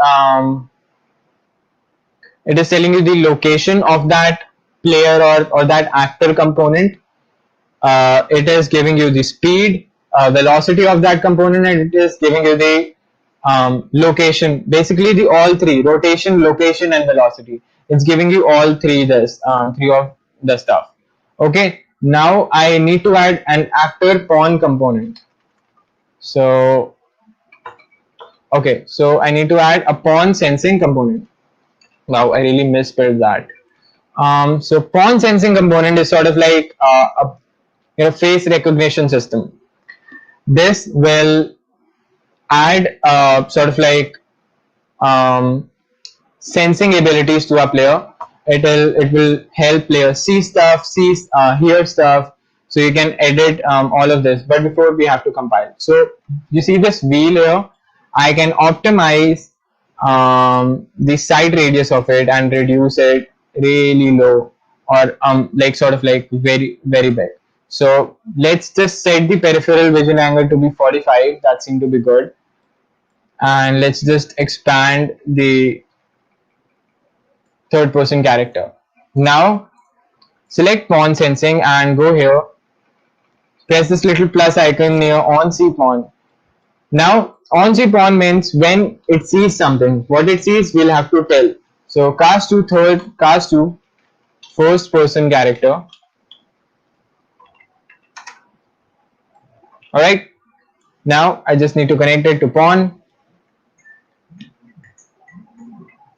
it is telling you the location of that player, or that actor component. It is giving you the speed, velocity of that component, and it is giving you the location, basically the all three: rotation, location, and velocity. It's giving you all three, this three of the stuff. Okay, now I need to add an actor pawn component. So okay, so I need to add a pawn sensing component. Wow, I really misspelled that. So pawn sensing component is sort of like a face recognition system. This will add sort of like um, sensing abilities to a player. It will help players see stuff, hear stuff. So you can edit all of this. But before, we have to compile. So you see this wheel here. I can optimize the side radius of it and reduce it really low, or like sort of like very very big. So let's just set the peripheral vision angle to be 45. That seemed to be good. And let's just expand the third person character. Now select pawn sensing and go here. Press this little plus icon near on C pawn. Now on C pawn means when it sees something. What it sees we'll have to tell. So cast to first person character. Alright. Now I just need to connect it to pawn.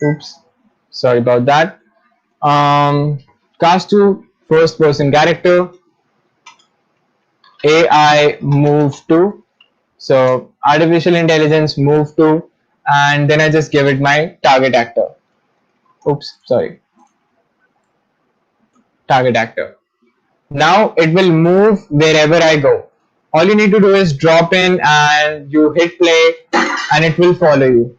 Oops. Sorry about that. Cast to first person character. AI move to. So artificial intelligence move to, and then I just give it my target actor. Oops, sorry. Target actor. Now it will move wherever I go. All you need to do is drop in and you hit play and it will follow you.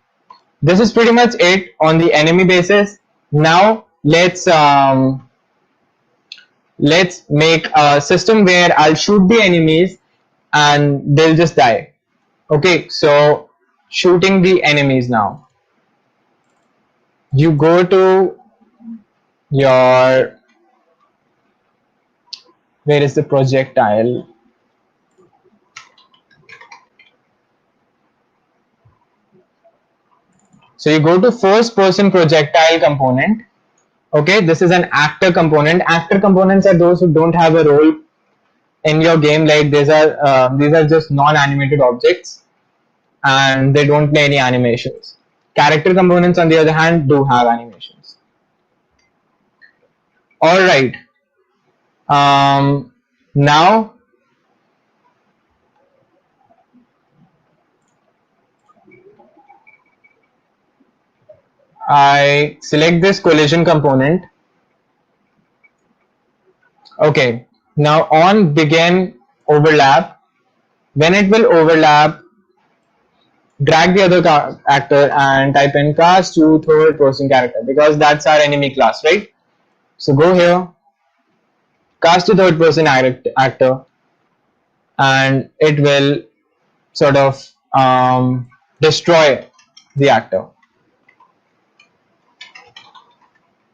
This is pretty much it on the enemy basis. Now let's make a system where I'll shoot the enemies and they'll just die. Okay, so shooting the enemies now. You go to your, where is the projectile? So you go to first person projectile component. Okay, this is an actor component. Actor components are those who don't have a role in your game. Like these are just non-animated objects and they don't play any animations. Character components on the other hand do have animations. All right. Now I select this collision component. Okay, now on begin overlap, when it will overlap, drag the other actor and type in cast to third person character because that's our enemy class, right? So go here, cast to third person actor, and it will sort of destroy the actor.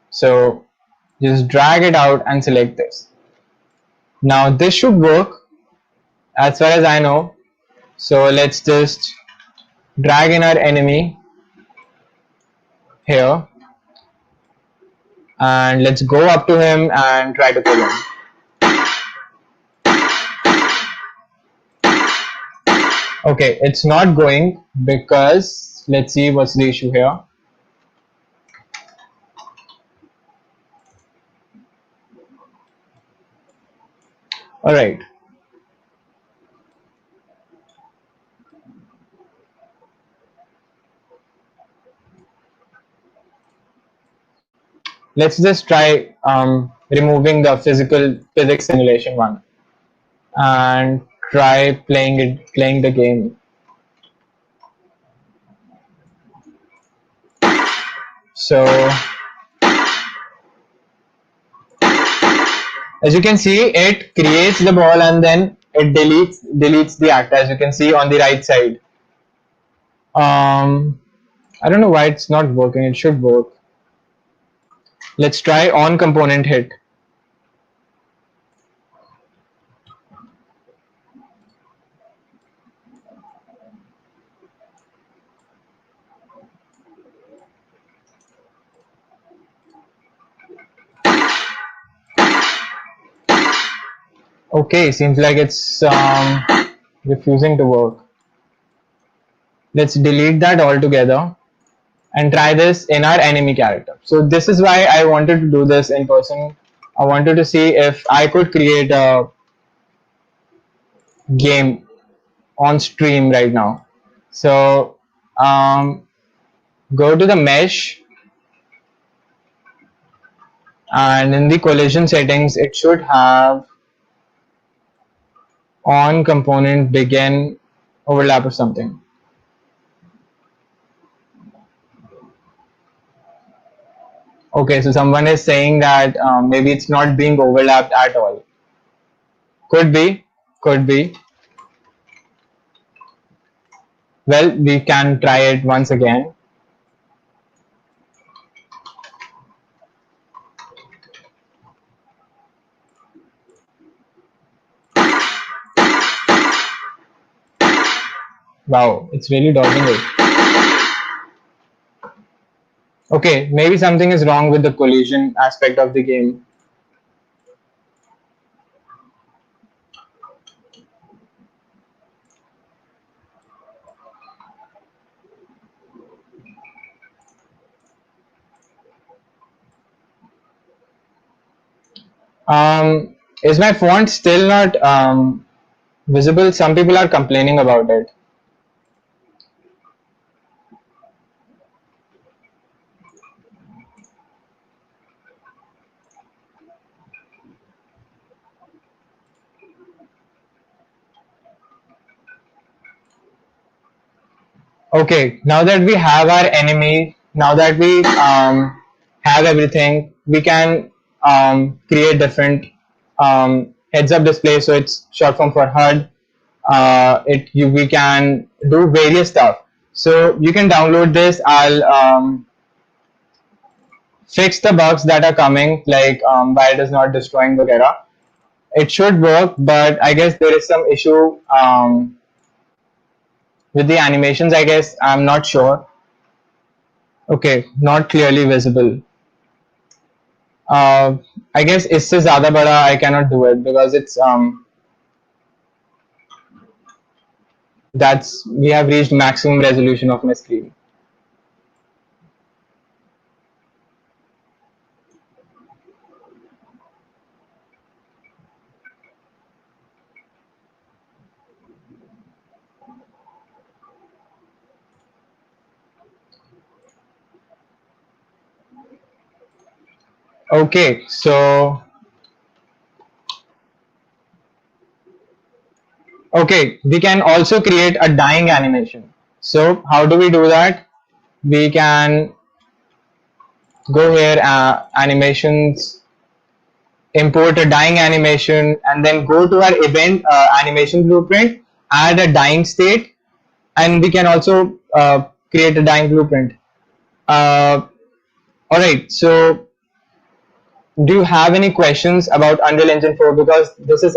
So just drag it out and select this. Now this should work as far as I know. So let's just drag in our enemy here and let's go up to him and try to kill him. Okay, it's not going because let's see what's the issue here. All right. Let's just try removing the physics simulation one and try playing the game. So as you can see, it creates the ball and then it deletes the actor, as you can see on the right side. I don't know why it's not working. It should work. Let's try on component hit. Okay, seems like it's refusing to work. Let's delete that altogether and try this in our enemy character. So this is why I wanted to do this in person. I wanted to see if I could create a game on stream right now. So go to the mesh and in the collision settings it should have on component begin overlap or something. Okay, so someone is saying that maybe it's not being overlapped at all. Could be, could be. Well, we can try it once again. Wow, it's really dodging it. Okay, maybe something is wrong with the collision aspect of the game. Is my font still not visible? Some people are complaining about it. Okay, now that we have our enemy, now that we have everything, we can create different heads-up display. So it's short form for HUD. We can do various stuff. So you can download this. I'll fix the bugs that are coming, like why it is not destroying Vagera. It should work, but I guess there is some issue with the animations. I guess I'm not sure. Okay, not clearly visible. uh, I guess इससे ज़्यादा बड़ा I cannot do it because it's that's we have reached maximum resolution of my screen. Okay, so okay, we can also create a dying animation. So how do we do that? We can go here, animations, import a dying animation, and then go to our event animation blueprint, add a dying state, and we can also create a dying blueprint. All right, so do you have any questions about Unreal Engine 4? Because this is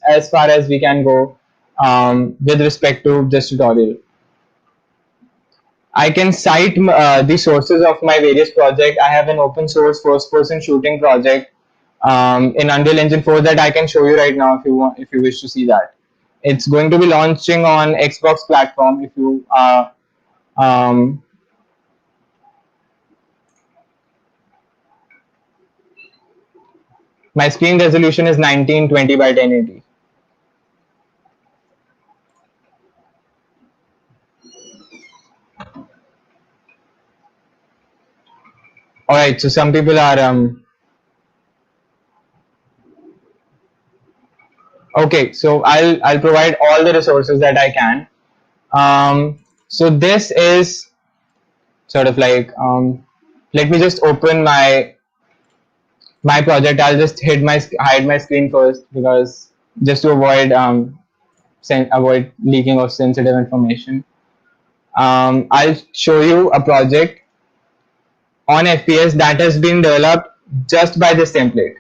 as far as we can go with respect to this tutorial. I can cite the sources of my various projects. I have an open source first person shooting project in Unreal Engine 4 that I can show you right now if you want, if you wish to see that. It's going to be launching on Xbox platform if you um, my screen resolution is 1920 by 1080. All right, so some people are okay, so I'll provide all the resources that I can. So this is sort of like let me just open my project. I'll just hide my screen first because just to avoid avoid leaking of sensitive information. I'll show you a project on FPS that has been developed just by this template.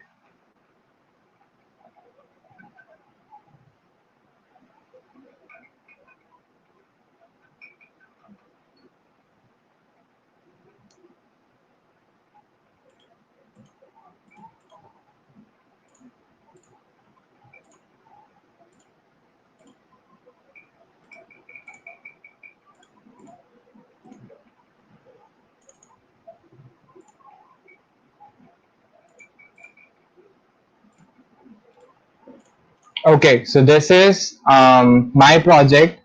Okay, so this is my project.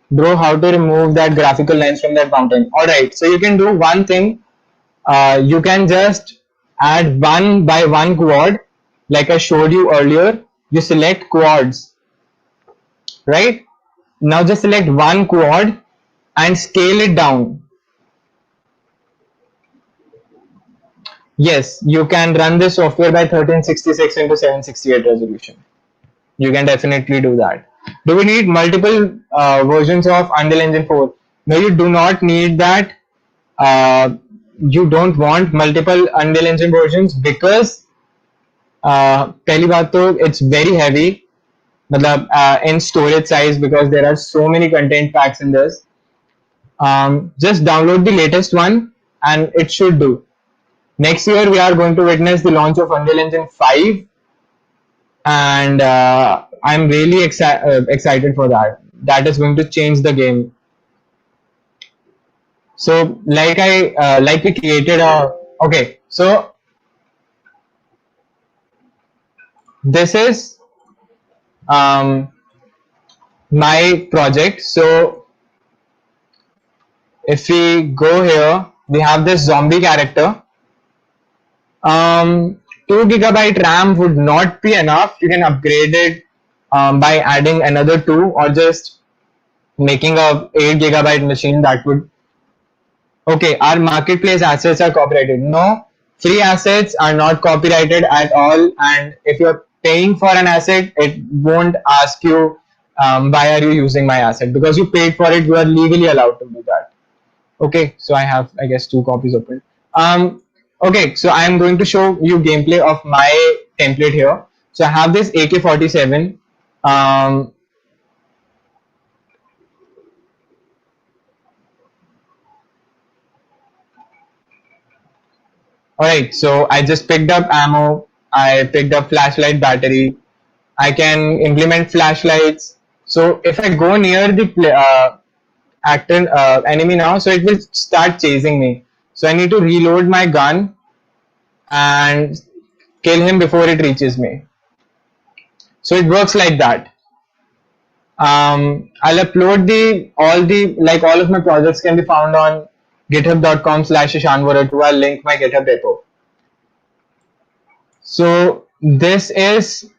Bro, how to remove that graphical lens from that mountain? All right, so you can do one thing. You can just add one by one quad, like I showed you earlier. You select quads, right? Now just select one quad and scale it down. Yes, you can run this software by 1366 into 768 resolution. You can definitely do that. Do we need multiple versions of Unreal Engine 4? No, you do not need that. You don't want multiple Unreal Engine versions because पहली बात तो it's very heavy. in storage size, because there are so many content packs in this. Just download the latest one and it should do. Next year we are going to witness the launch of Unreal Engine 5, and I'm really excited for that. That is going to change the game. So like we created a, okay, so this is um, my project. So if we go here, we have this zombie character. 2 GB RAM would not be enough. You can upgrade it by adding another 2, or just making a 8 GB machine. That would, okay, our marketplace assets are copyrighted. No, free assets are not copyrighted at all. And if you're paying for an asset, it won't ask you why are you using my asset, because you paid for it. You are legally allowed to do that. Okay, so I have, I guess, 2 copies open. Okay, so I am going to show you gameplay of my template here. So I have this AK-47. Alright, so I just picked up ammo. I picked up flashlight battery. I can implement flashlights. So if I go near the actor enemy now, so it will start chasing me. So I need to reload my gun and kill him before it reaches me. So it works like that. I'll upload all of my projects can be found on github.com/ishanvora2. I'll link my GitHub repo. So this is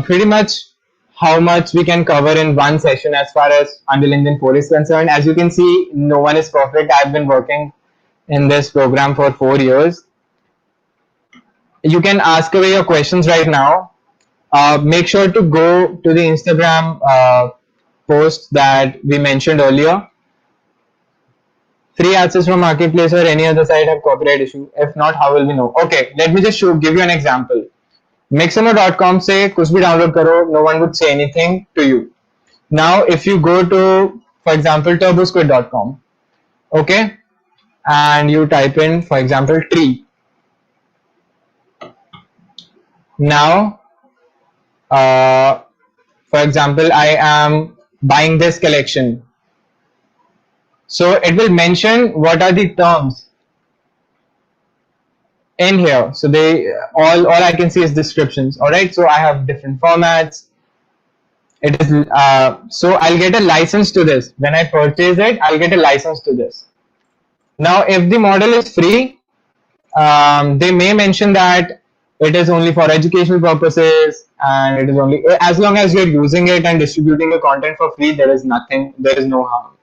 pretty much how much we can cover in one session as far as Unreal Engine 4 is concerned. As you can see, no one is perfect. I've been working in this program for 4 years. You can ask away your questions right now. Make sure to go to the Instagram post that we mentioned earlier. Free access from marketplace or any other site have copyright issue? If not, how will we know? Okay, let me just give you an example. Mixamo.com say कुछ भी download करो, no one would say anything to you. Now, if you go to, for example, turbosquid.com, okay, and you type in, for example, tree. Now, for example, I am buying this collection. So it will mention what are the terms in here. So they all I can see is descriptions. All right. So I have different formats. It is so I'll get a license to this. When I purchase it, I'll get a license to this. Now, if the model is free, they may mention that it is only for educational purposes, and it is only as long as you're using it and distributing the content for free. There is no harm.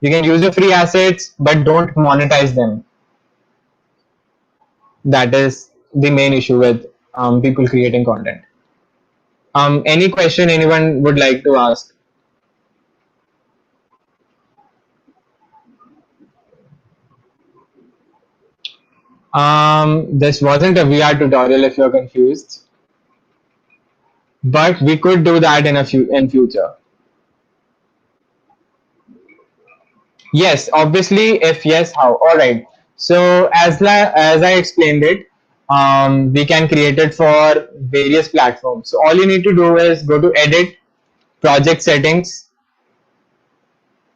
You can use your free assets, but don't monetize them. That is the main issue with people creating content. Any question anyone would like to ask? This wasn't a VR tutorial if you're confused, but we could do that in future. Yes, obviously. If yes, how? All right. So as I explained it, we can create it for various platforms. So all you need to do is go to Edit, Project Settings.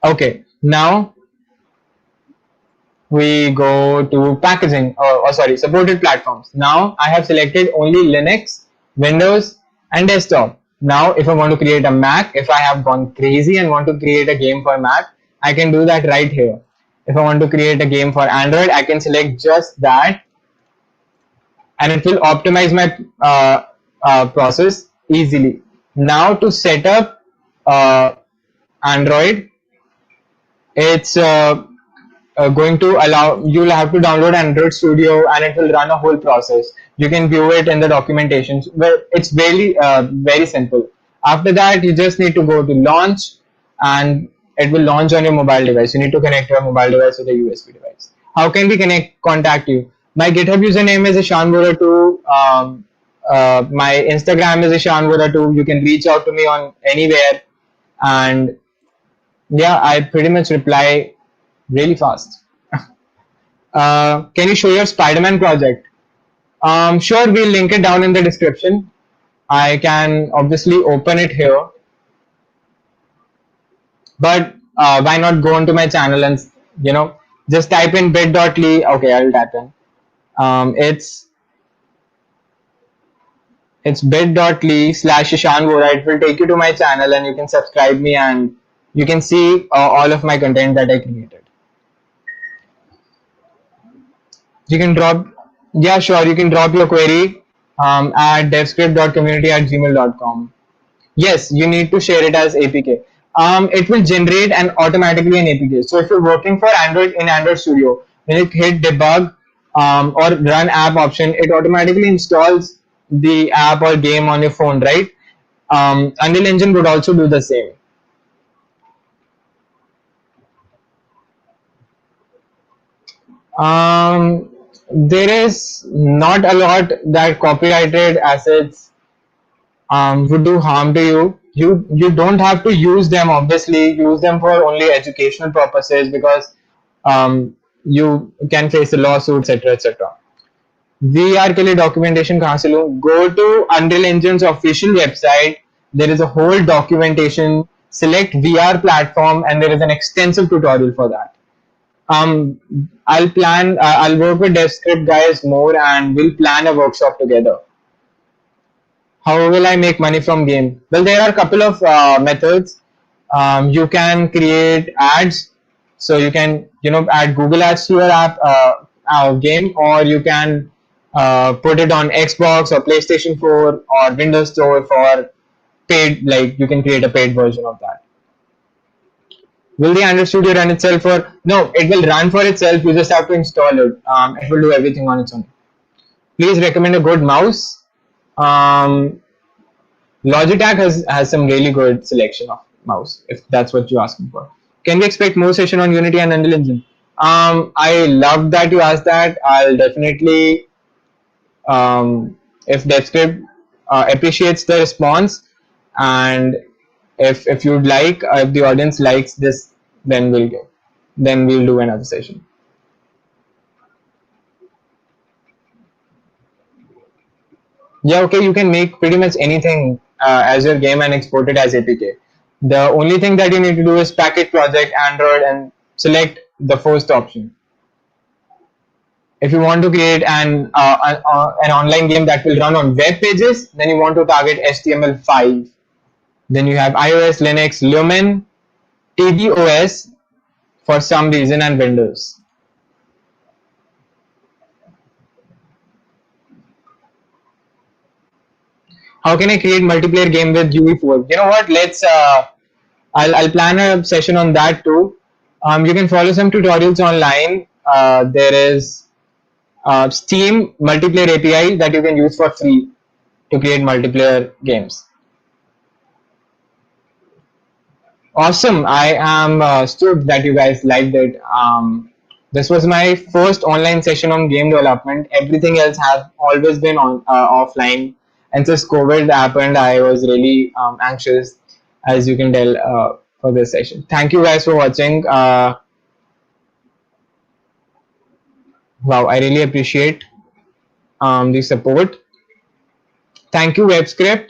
Okay. Now we go to Packaging. Sorry, supported platforms. Now I have selected only Linux, Windows, and desktop. Now, if I want to create a Mac, if I have gone crazy and want to create a game for Mac, I can do that right here. If I want to create a game for Android, I can select just that, and it will optimize my process easily. Now, to set up Android, it's going to allow, you'll have to download Android Studio, and it will run a whole process. You can view it in the documentation. Well, it's very simple. After that, you just need to go to launch, and it will launch on your mobile device. You need to connect your mobile device with a USB device. How can we contact you? My GitHub username is ishanvora2. My Instagram is Ishan Vora too. You can reach out to me on anywhere, and yeah, I pretty much reply really fast. Can you show your Spider-Man project? Sure, we'll link it down in the description. I can obviously open it here, but why not go onto my channel and you know just type in bit.ly. Okay, I'll type in. It's bit.ly/Ishan Vora. It will take you to my channel and you can subscribe me and you can see all of my content that I created. You can drop, yeah, sure, you can drop your query at devscript.community@gmail.com. Yes, you need to share it as APK. It will generate and automatically an APK. So if you're working for Android in Android Studio, when you hit debug or run app option, it automatically installs the app or game on your phone, right? Unreal Engine would also do the same. There is not a lot that copyrighted assets would do harm to you. You don't have to use them. Obviously, use them for only educational purposes because you can face a lawsuit, etc., etc. VR के लिए documentation कहाँ से लूँ? Go to Unreal Engine's official website. There is a whole documentation. Select VR platform, and there is an extensive tutorial for that. I'll work with DevScript guys more, and we'll plan a workshop together. How will I make money from game? Well, there are a couple of methods. You can create ads, so you can add Google Ads to your game, or you can put it on Xbox or PlayStation 4 or Windows Store for paid. Like you can create a paid version of that. Will the Android Studio run itself or no? It will run for itself. You just have to install it. It will do everything on its own. Please recommend a good mouse. Um, Logitech has some really good selection of mouse, if that's what you're asking for. Can we expect more session on Unity and Unreal Engine? I love that you asked that. I'll definitely, if DevScript appreciates the response, and if you'd like, if the audience likes this, then we'll do another session. Yeah, okay, you can make pretty much anything as your game and export it as APK. The only thing that you need to do is package project Android and select the first option. If you want to create an online game that will run on web pages, then you want to target HTML5. Then you have iOS, Linux, Lumen, tvOS for some reason, and Windows. How can I create multiplayer game with UE4? You know what? I'll plan a session on that too. You can follow some tutorials online. There is Steam multiplayer API that you can use for free to create multiplayer games. Awesome! I am stoked that you guys liked it. This was my first online session on game development. Everything else has always been on offline, and since COVID happened, I was really anxious, as you can tell, for this session. Thank you guys for watching. Wow, I really appreciate the support. Thank you, WebScript,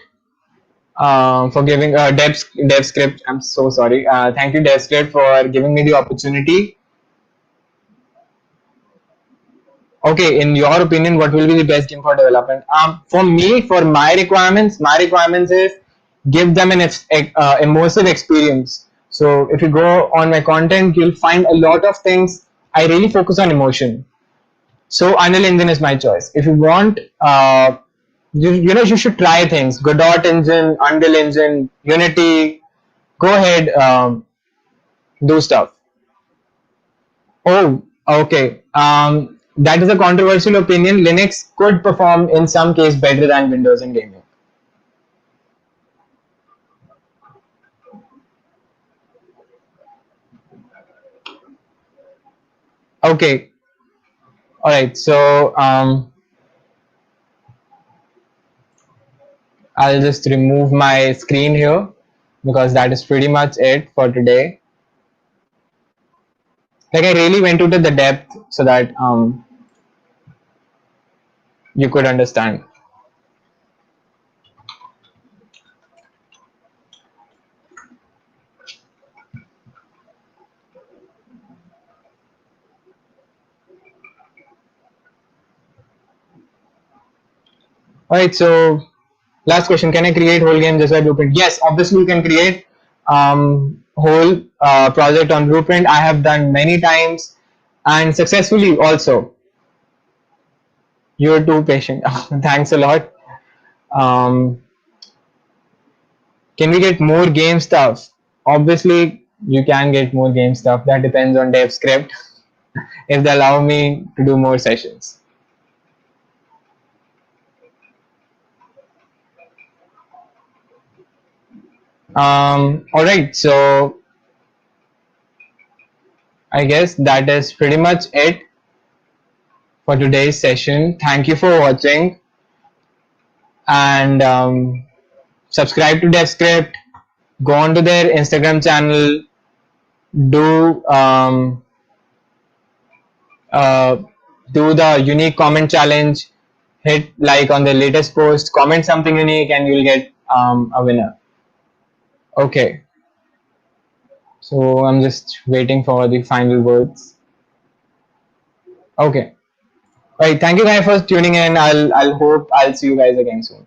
for giving DevScript. I'm so sorry. Thank you, DevScript, for giving me the opportunity. Okay, in your opinion, what will be the best game for development? For me, for my requirements is give them an immersive experience. So if you go on my content, you'll find a lot of things. I really focus on emotion. So Unreal Engine is my choice. If you want, you should try things. Godot Engine, Unreal Engine, Unity. Go ahead, do stuff. Oh, okay. That is a controversial opinion. Linux could perform in some case better than Windows in gaming. Okay. All right. So I'll just remove my screen here because that is pretty much it for today. Like I really went into the depth so that you could understand. All right, so last question: can I create whole game just by Blueprint? Yes, obviously you can create whole project on Blueprint. I have done many times and successfully also. You're too patient. Thanks a lot. Um, can we get more game stuff? Obviously, you can get more game stuff. That depends on dev script if they allow me to do more sessions. All right, so I guess that is pretty much it for today's session. Thank you for watching and subscribe to DevScript. Go on to their Instagram channel. Do uh, do the unique comment challenge. Hit like on the latest post. Comment something unique, and you'll get a winner. Okay. So I'm just waiting for the final words. Okay. All right. Thank you guys for tuning in. I'll hope I'll see you guys again soon.